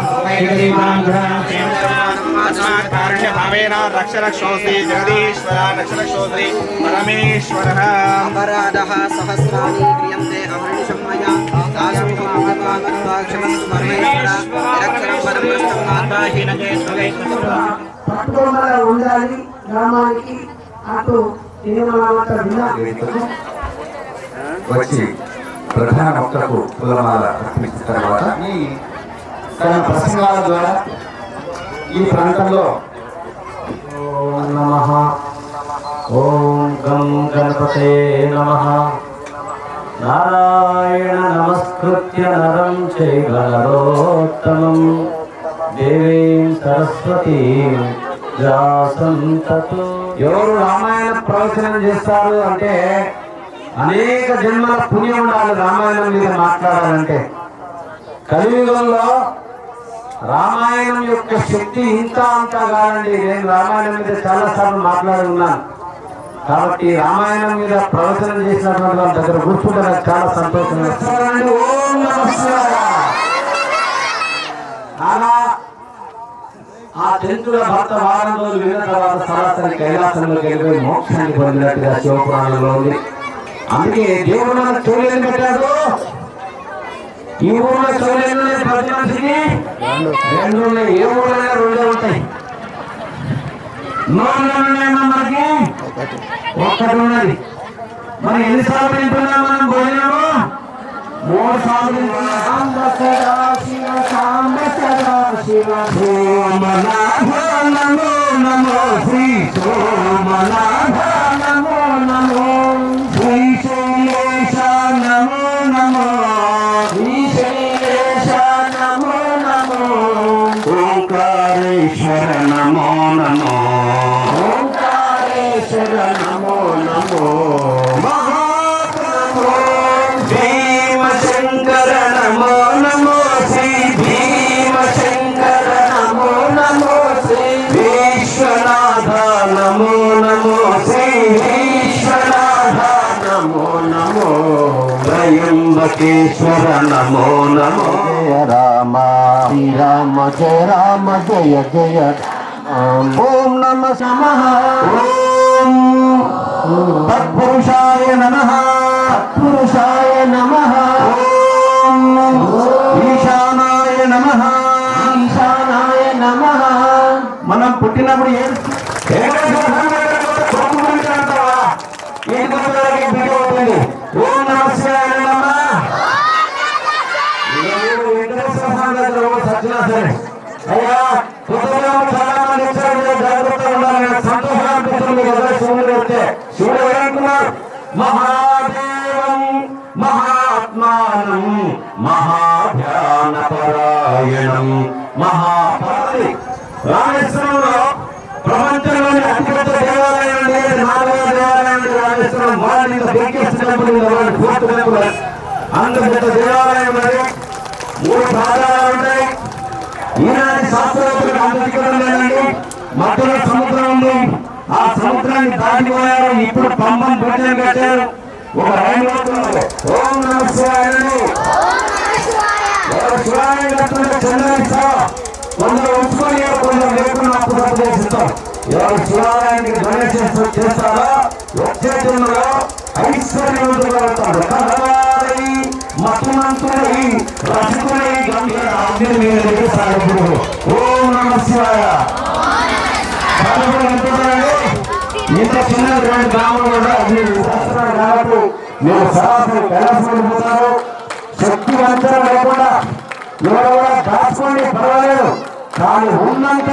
भावेन रक्ष रक्षोऽस्ति जगदीश्वर रक्ष रक्षोऽस्ति परमेश्वरः अपराधः सहस्राणि क्रियन्ते अहर्निशं मया दासोऽहं भगवान् क्षमस्तु परमेश्वर निरक्षरं पदं भ्रष्टं मात्राहीनचेष्टवेश्वरः పట్టుకోమలా ఉండాలి గ్రామానికి అటు తిరుమల వచ్చి ప్రధాన భక్తులకు పూలమాల అర్పించిన తర్వాత తన ప్రసంగాల ద్వారా ఈ ప్రాంతంలో ఓం నమః ఓం గం గణపతే నమః నారాయణ నమస్కృత్య నరం చైవ నరోత్తమం దేవీం సరస్వతీం వ్యాసం తతో. ఎవరు రామాయణ ప్రవచనం చేస్తారు అంటే అనేక జన్మల పుణ్యం ఉండాలి రామాయణం మీద మాట్లాడాలంటే. కలియుగంలో రామాయణం యొక్క శక్తి ఇంత అంతా కాదండి. నేను రామాయణం మీద చాలా సార్లు మాట్లాడి ఉన్నాను కాబట్టి రామాయణం మీద ప్రవచనం చేసినటువంటి వాళ్ళ దగ్గర కూర్చుంటే నాకు చాలా సంతోషం వేస్తారండి. ఓం నమః శివాయ. అలా ఆ చంద్రుల భర్త వారం రోజులు విన్న తర్వాత సరాసరి కైలాసంలోకి వెళ్ళిపోయి మోక్షాన్ని పొందినట్టుగా శివపురాణంలో ఉంది. అందుకే దేవుడు మనకు చెవులు పెట్టాడు. ఈ ఊళ్ళో చెవులు ప్రతి మనిషికి రెండు ఉన్నాయి. ఏ ఊళ్ళైనా రెండే ఉంటాయి. నోళ్ళేమో మనకి ఒక్కటి ఉన్నది. మరి ఎన్నిసార్లు వింటున్నాం మనం భోజనము? 3 సార్లు వింటున్నాం. సాంబ సదా శివ సాంబ సదా శివ సోమనాథ నమో నమో శ్రీ సోమనాథ నమో నమో శ్రీ శైలేశ నమో నమో శ్రీ శైలేశ నమో నమో ఓంకారేశ్వర నమో నమో ఓంకారేశ్వర నమో నమో మహాప్రభో భీమశంకర నమో నమో శ్రీ భీమశంకర నమో నమో శ్రీ విశ్వనాథ నమో నమో శ్రీ విశ్వనాథ నమో నమో త్రయంబకేశ్వర నమో నమో జయ రామ శ్రీరామ జయ రామ జయ జయ ఓం నమ నమః ఓం తత్పురుషాయ నమః తత్పురుషాయ నమః ఓం ఈశానాయ నమః ఈశానాయ నమః. మనం పుట్టినప్పుడు ఓం నమ శివాయ నమః మహాదేవం మహాత్మానం మహాధ్యానపరాయణం మహాపతి. రామేశ్వరంలో ప్రపంచంలోని అతిపెద్ద దేవాలయం అనేది 4వ దేవాలయం రామేశ్వరం. అంత పెద్ద దేవాలయం అది. 3 భాగాలు ఉంటాయి. ఈనాటి శాస్త్రవేత్తలకు అంత దిగ్గడం లేదండి. మధ్యలో సముద్రం ఉంది. ఆ సముద్రాన్ని దాటిపోయారు. ఇప్పుడు పంపం బ్రిడ్జిని కట్టారు. ఒక రైలు అవుతున్నారు. ఓం నమః శివాయ. శివాయ కట్టుకుంటే చెందిన కొందరు ఉంచుకొని కొందరు లేకుండా అప్పుడు చేస్తాం. ఎవరు శివాలయానికి డొనేషన్ చేస్తారో వచ్చే జన్మలో ఐశ్వర్యవంతులు అవుతారు. మతమంతులై రసికులై గంభీర అగ్ని మీద సాగుతుడు. ఓం నమః శివాయ. ఇంత చిన్న 2 గ్రామాలు కూడా అగ్ని చేస్తున్నారు కాబట్టి మీరు సరాసరి కైలాసం వెళ్ళిపోతారు. శక్తి వంచన లేకుండా ఎవరు కూడా దాచుకోండి, పర్వాలేదు. కానీ ఉన్నంత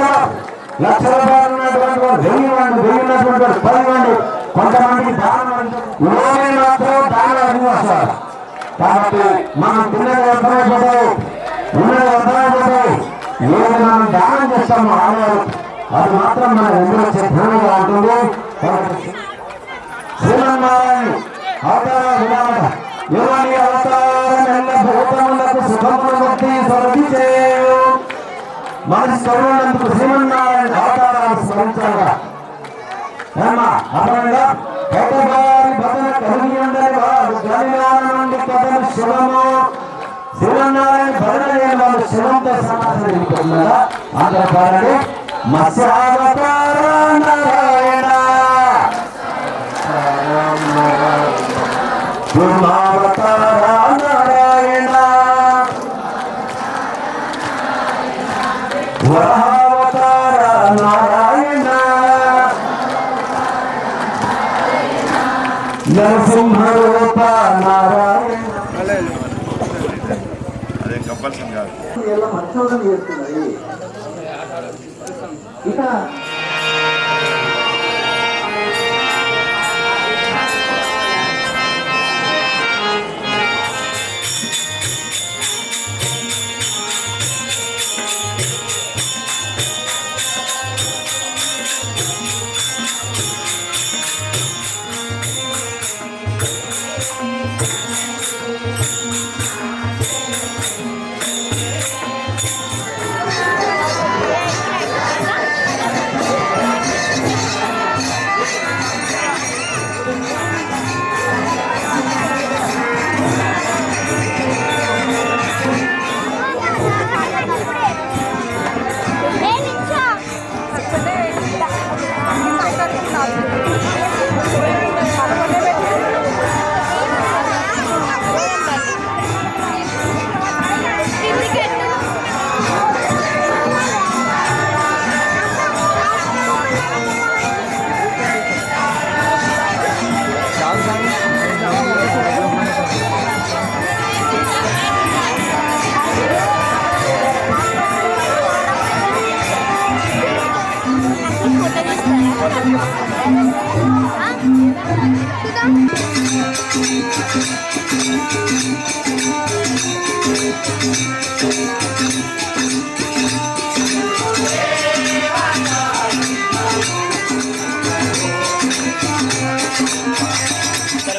లక్ష రూపాయలు ఉన్నటువంటి వాడు 1000 వాడు, 1000 ఉన్నటువంటి వాడు 10 వాడు. కొంతమందికి దానం మాత్రం దాని అభివస్తారు. కాబట్టి మనం పిల్లలు అర్థమైపోతాయి, ఉన్నది అర్థమైపోతాయి. ఏది మనం దానం చేస్తామో ఆడవారు అది మాత్రం మన ఎందులో ధనంగా ఉంటుంది. శ్రీమన్నారాయణ అవతార విధాన యువని అవతారం ఎల్ల భూతములకు సుఖములు బట్టి స్వర్గించేయు. మనసు కరుణందుకు శ్రీమన్నారాయణ అవతారాలు స్మరించాగా అర్థమైందా? పెద్దవారి భజన కలిగి ఉండని వారు గలియాల నుండి కథలు శివము. శ్రీమన్నారాయణ భజన లేని వాళ్ళు శివంతో సమాధానం వెళ్ళిపోతున్నారా? అందరూ పాడండి. మత్స్యావతార నారాయణ కూర్మావతార నారాయణ వరావతార నారాయణ నరసింహరూప నారాయణ. అదేం కంపల్సరీ కాదు. పరిశోధన చేస్తున్నది. ఇక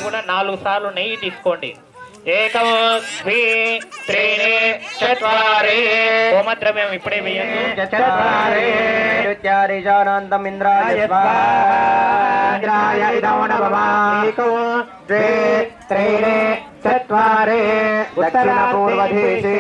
కూడా 4 సార్లు నెయ్యి తీసుకోండి. ఏకం ద్వి త్రీణి చత్వారి. హోమద్రవ్యం ఇప్పుడే వేయండి. చత్వారి చారిజానందం ఇంద్రాయ ఇంద్రాయ ఇదం నమః. ఏకం ద్వి త్రీణి చత్వారి దక్షిణ పూర్వదిశి.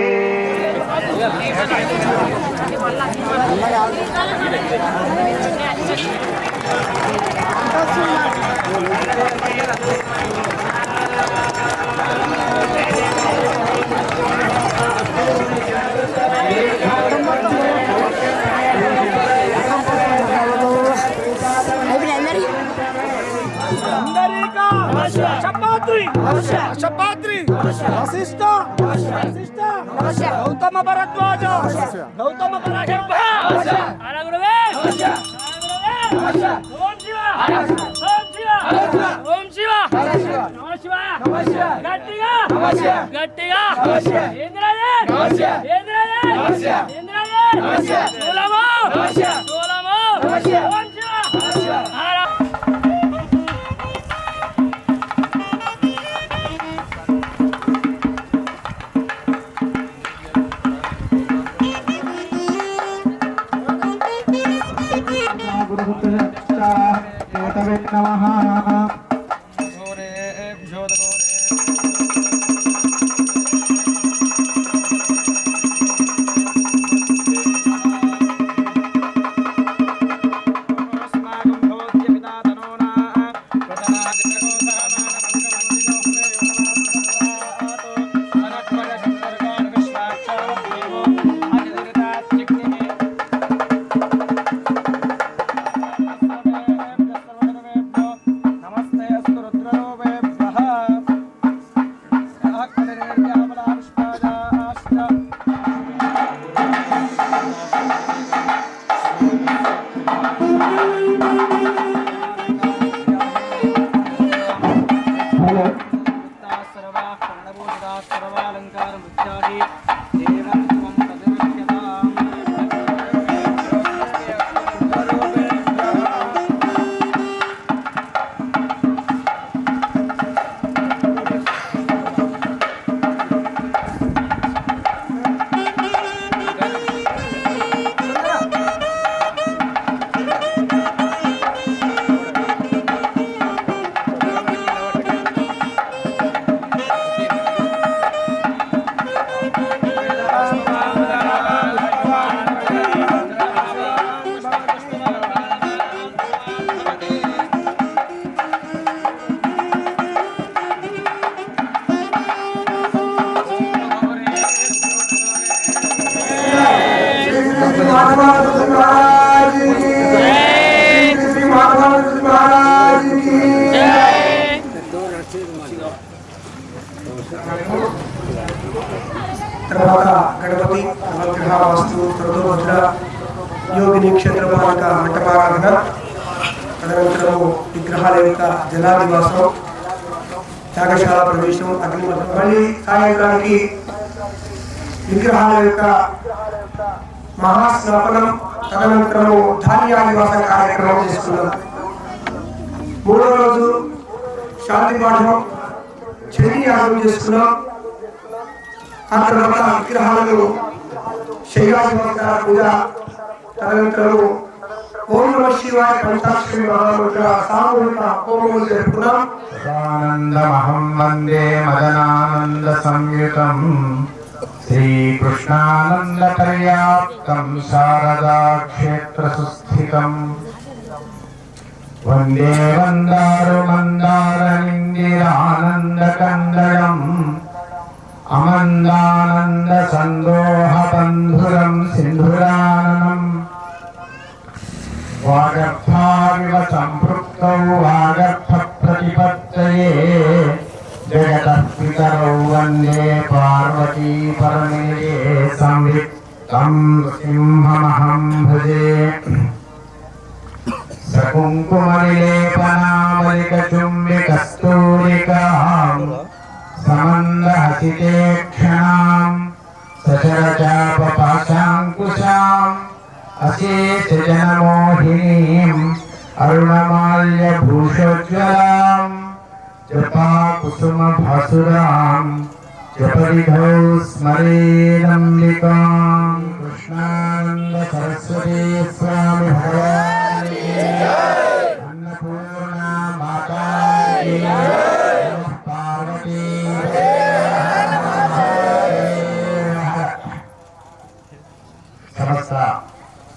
గౌతమ భరద్వాజ గౌతమ ఓం శివ ఓం శివ ఓం శివ తర్వాత గణపతి నవగ్రహ వాస్తు ప్రదోభద్ర యోగిని క్షేత్రపాలక మంటపారాధన, తదనంతరము విగ్రహాల యొక్క జలాదివాసం, యాగశాల ప్రవేశం, అగ్నిమతం, మళ్ళీ సాయంత్రానికి విగ్రహాల యొక్క మహాస్నాపనం, తదనంతరము ధాన్యాదివాస కార్యక్రమం చేసుకున్నాం. మూడో రోజు శాంతి పాఠం, చండీ యాగం చేసుకున్నాం. ఆ తర్వాత విగ్రహాలను శైలాదివాస పూజ, తదనంతరము ఓం నమ శివాయ పంచాక్షరి మహామంత్ర సామూహిక హోమములు జరుపుకున్నాం. ఆనందమహం వందే మదనానంద సంయుతం శ్రీకృష్ణానంద పర్యాప్తం శారదా క్షేత్ర సుస్థితం వందే వందారు మందారనిందిరానంద కందళం అమందానంద సందోహ బంధురం సింధురాననం వాగర్థావివ సంపృక్తౌ వాగర్థ ప్రతిపత్తయే జగతః పితరౌ వందే పార్వతీ పరమేయే సంవిత్తం సింహమహం భజే సకుంకుమవిలేపనామలికచుంబికస్తూరికాం సమందహసితే క్షణాం సచరచాపపాశాంకుశాం అశేషజనమోహినీం అరుణమాల్యభూషోజ్వలాం జపాకుసుమభాసురాం జపరిధౌ స్మరేదంబికాం. కృష్ణానంద సరస్వతీ స్వామి భగవాన్ అన్నపూర్ణ మాతా పార్వతీ. సమస్త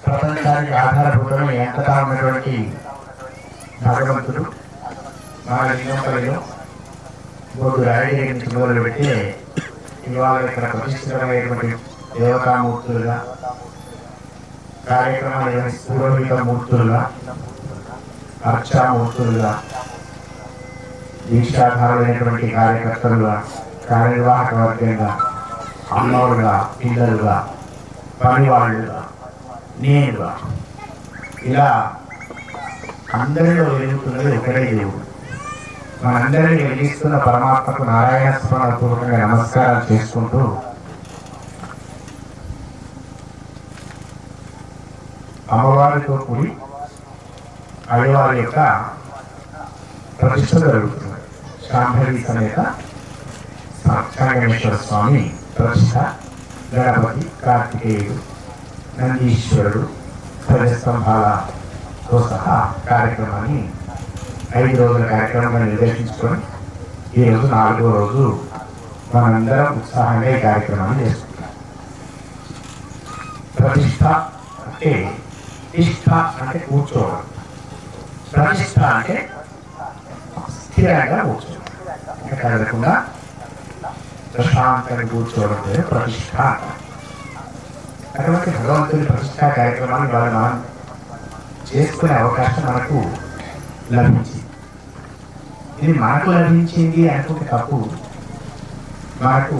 ప్రపంచానికి ఆధారభూతమై ఎంతగా ఉన్నటువంటి భగవంతుడు నాగలింగంపల్లిలో మూడు రాయడి నుంచి మొదలుపెట్టి ఇవాళ ఇక్కడ ప్రతిష్ఠితమైనటువంటి దేవతామూర్తులుగా, కార్యక్రమాలు పురోహిత మూర్తులుగా, అర్చామూర్తులుగా, దీక్షాధారులైనటువంటి కార్యకర్తలుగా, కార్యనిర్వాహక వర్గంగా, అమ్మలుగా, పిల్లలుగా, పనివాళ్ళుగా, నేనుగా, ఇలా అందరిలో వెలుగుతున్నది ఒకటే దేవుడు. మనందరినీ వెలిగిస్తున్న పరమాత్మకు నారాయణ స్మరణపూర్వకంగా నమస్కారాలు చేసుకుంటూ అమ్మవారితో కూడి అయ్యవారి యొక్క ప్రతిష్ట జరుగుతుంది. శాంభవి సమేత సంగమేశ్వర స్వామి ప్రతిష్ట, గణపతి, కార్తికేయుడు, నందీశ్వరుడు, ధ్వజస్తంభాలతో సహా కార్యక్రమాన్ని 5 రోజుల కార్యక్రమంగా నిర్దేశించుకొని ఈరోజు 4వ రోజు మనందరం ఉత్సాహంగా ఈ కార్యక్రమాన్ని చేసుకుంటాం. ప్రతిష్ట అంటే ఇష్ట అంటే కూర్చోవడం, ప్రతిష్ట అంటే స్థిరంగా కూర్చోవడం, కదలకుండా ప్రశాంతంగా కూర్చోవడం ప్రతిష్ట. అటువంటి భగవంతుని ప్రతిష్టా కార్యక్రమాన్ని మనం చేసుకునే అవకాశం మనకు లభించింది. ఇది మనకు లభించింది అనుకుంటే తప్పు. మనకు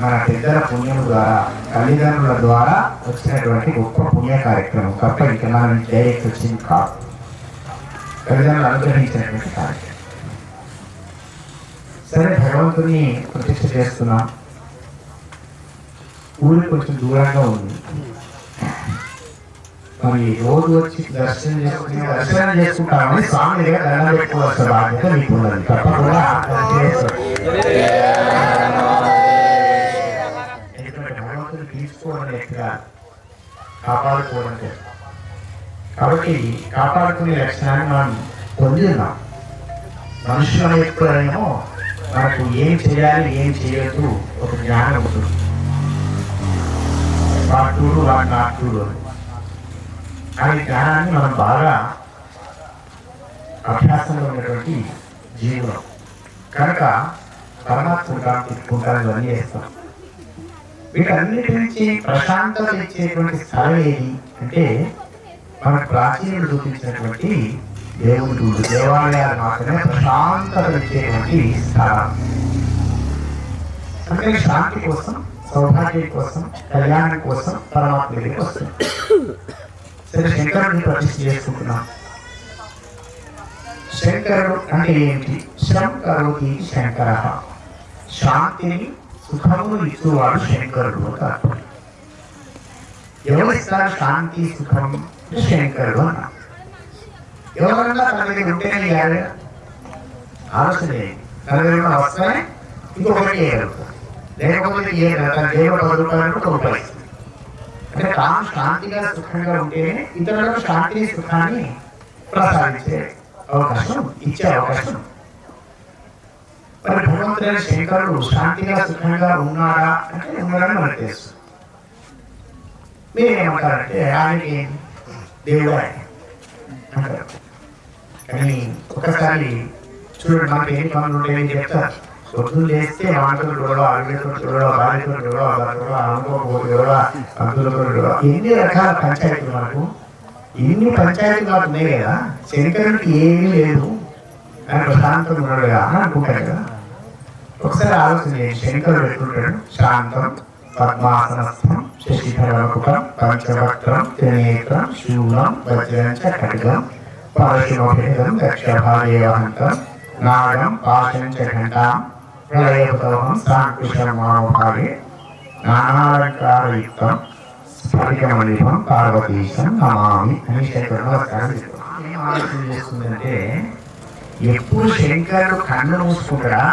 మన పెద్దల పుణ్యం ద్వారా, తల్లిదండ్రుల ద్వారా వచ్చినటువంటి గొప్ప పుణ్య కార్యక్రమం తప్ప ఇంకా మనం డైరెక్ట్ వచ్చింది కాదు. తల్లిదండ్రులు అనుగ్రహించినటువంటి కార్యక్రమం. సరే, భగవంతుని ప్రతిష్ఠ చేస్తున్నాం. ఊరికి కొంచెం దూరంగా ఉంది. మరి రోజు వచ్చి దర్శనం చేసుకుంటామని స్వామి దగ్గర దండం పెట్టుకోవాల్సిన బాధ్యత మీకు ఉన్నది. తప్పకుండా ఎందుకంటే భగవంతుని తీసుకోవడం ఎక్కడ కాపాడుకోవడం లేదు. కాబట్టి కాపాడుకునే లక్షణాన్ని మనం పొంది ఉన్నాం. మనుషులు ఎప్పుడైనా మనకు ఏం చేయాలి, ఏం చేయొద్దు ఒక జ్ఞానం ఉంటుంది. వాటుడు వాటి నాటుడు అనే జ్ఞానాన్ని మనం బాగా అభ్యాసంలో ఉన్నటువంటి జీవులం కనుక పరమాత్మ తిట్టుకుంటారు, ఇవన్నీ చేస్తాం. వీటన్నిటి నుంచి ప్రశాంతత ఇచ్చేటువంటి స్థలం ఏది అంటే మనకు ప్రాచీనులు చూపించినటువంటి దేవుడు, దేవాలయాలు మాత్రమే ప్రశాంతత ఇచ్చేటువంటి స్థలం. అంటే శాంతి కోసం, సౌభాగ్యం కోసం, కళ్యాణం కోసం పరమాత్మ దగ్గరికి వస్తుంది. సరే, శంకరుడిని ప్రతిష్ఠ చేసుకుంటున్నాం. శంకరుడు అంటే ఏంటి? శ్రం కరోతి శంకర, శాంతిని సుఖమును ఇచ్చేవాడు శంకరుడు అంటారు. ఎవరిస్తారు శాంతి సుఖం? శంకరుడు అన్న. ఎవరన్నా తన దగ్గర ఉంటేనే ఆలోచన తన దగ్గర వస్తే ఇంకొకటి చేయగలుగుతారు, లేకపోతే తన దేవుడు వదులుతారంటే ఉపయోగిస్తుంది. అంటే తాను శాంతిగా సుఖంగా ఉంటేనే ఇతరులకు శాంతి సుఖాన్ని ప్రసాదించే అవకాశం, ఇచ్చే అవకాశం. మరి భగవంతుడైన శంకరుడు శాంతిగా సుఖంగా ఉన్నాడా అంటే ఉన్నాడని మనకు తెలుసు. మీరేమంటారంటే ఆయనకి దేవుడు అంటారు. కానీ ఒకసారి చూడండి, మనకి ఏం పనులు ఉంటాయని చెప్తారు. పొద్దున్న లేస్తే మాటలు గొడవ, అడిగేతో గొడవ, భార్యతో గొడవ, అనుకోకపోతే గొడవ, అందులతో గొడవ, ఎన్ని రకాల పంచాయతీలు మనకు. ఇన్ని పంచాయతీలు మనకు ఉన్నాయి కదా. శంకరుడికి ఏమీ లేదు, ఆయన ప్రశాంతంగా ఉన్నాడు కదా అని అనుకుంటాడు కదా. ఒకసారి ఆలోచన చేయండి, శంకరుడు ఎట్లుంటాడు? శాంతం, పద్మాసనస్థం, శశిధరముఖం, పంచవక్త్రం, త్రినేత్రం, శూలం, వజ్రం చ ఖడ్గం, పరశుభేదం, దక్షభాగేవహంతం, నాగం, పాశం చ ఘంటాం, ప్రళయోపతోహం, సాంకుశం మనోభాగే, నానాలంకారయుక్తం, స్ఫటికమణిభం, పార్వతీశం నమామి అని శంకరుడు నమస్కారం చేస్తున్నాం. ఏం ఆలోచన చేస్తుందంటే, ఎప్పుడు శంకరుడు కన్ను మూసుకుంటాడా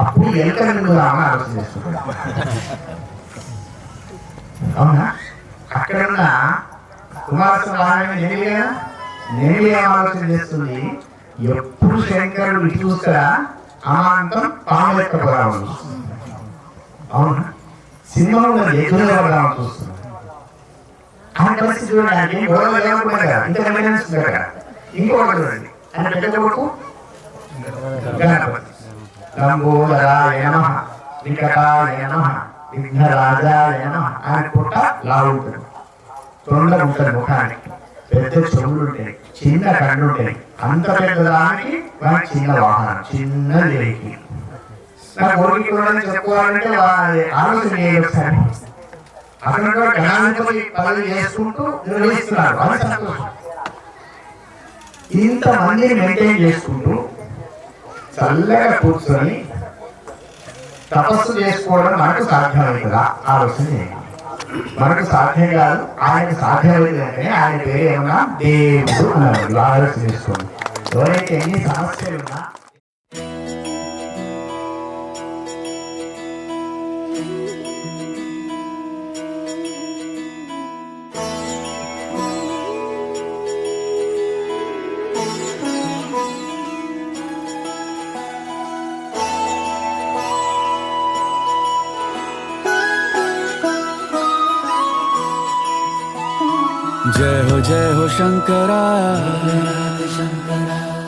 అప్పుడు ఎలుకలు మింగుదామని ఆలోచన చేస్తున్నాడు. అవునా? అక్కడున్న కుమారస్వామి నేను ఏం ఆలోచన చేస్తుంది, ఎప్పుడు శంకరుడు ఇటు చూస్తారా అమాంతం పాము ఎక్కబోదామని చూస్తుంది. అవునా? సినిమాలో ఎదురు పడదామని చూస్తుంది. ఆయన పరిస్థితి చూడండి, గొడవ లేకుండా కదా, ఇంత ఎవిడెన్స్ ఉంది కదా. ఇంకోటి చూడండి, ఆయన పెద్ద కొడుకు గణపతి, లంబోదరాయ నమః, వికటాయ నమః, విఘ్నరాజాయ నమః. ఆయన పుట్ట లావు ఉంటుంది, తొండ ఉంటుంది, ముఖానికి పెద్ద చెవులు ఉంటాయి, చిన్న కళ్ళు ఉంటాయి. అంత పెద్దదానికి మనకి చిన్న వాహనం, చిన్న వెహికల్. నా కోరిక చెప్పుకోవాలంటే ఆలోచన ఒకసారి అక్కడ గణాధిపతి పదవి చేసుకుంటూ నిర్వహిస్తున్నారు. అది సంతోషం. ఇంతమందిని మెయింటైన్ చేసుకుంటూ చల్లగా కూర్చొని తపస్సు చేసుకోవడం మనకు సాధ్యమవుతుందా ఆలోచన చేయండి. మనకు సాధ్యం కాదు, ఆయనకు సాధ్యమైంది అంటే ఆయన పేరు ఏమన్నా దేవుడు అన్నారు. ఆలోచన చేసుకోండి. ఎవరైతే ఎన్ని సమస్యలున్నా जय हो शंकरा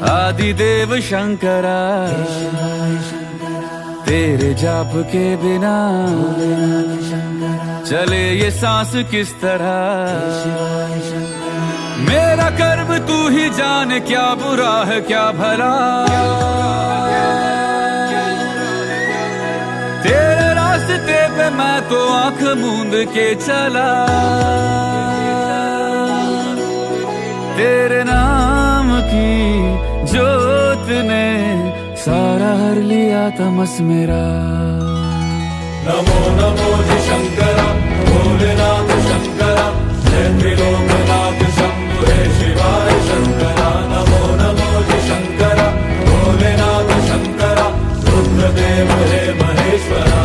आदिदेव शंकरा तेरे जाप के बिना चले ये सांस किस तरह मेरा कर्म तू ही जाने क्या बुरा है क्या भला तेरे रास्ते पे मैं तो आंख मूंद के चला तेरे नाम की जोत ने सारा हर लिया तमस मेरा नमो नमो जी शंकरा भोलेनाथ शंकरा जय त्रिलोकनाथ शंभु हे शिवाय शंकरा नमो नमो जी शंकरा भोलेनाथ शंकरा रुद्रदेव हे महेश्वरा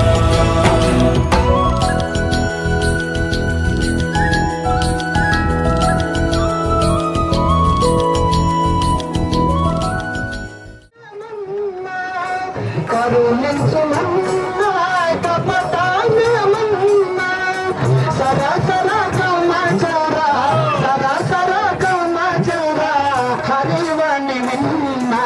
హరివని విన్నా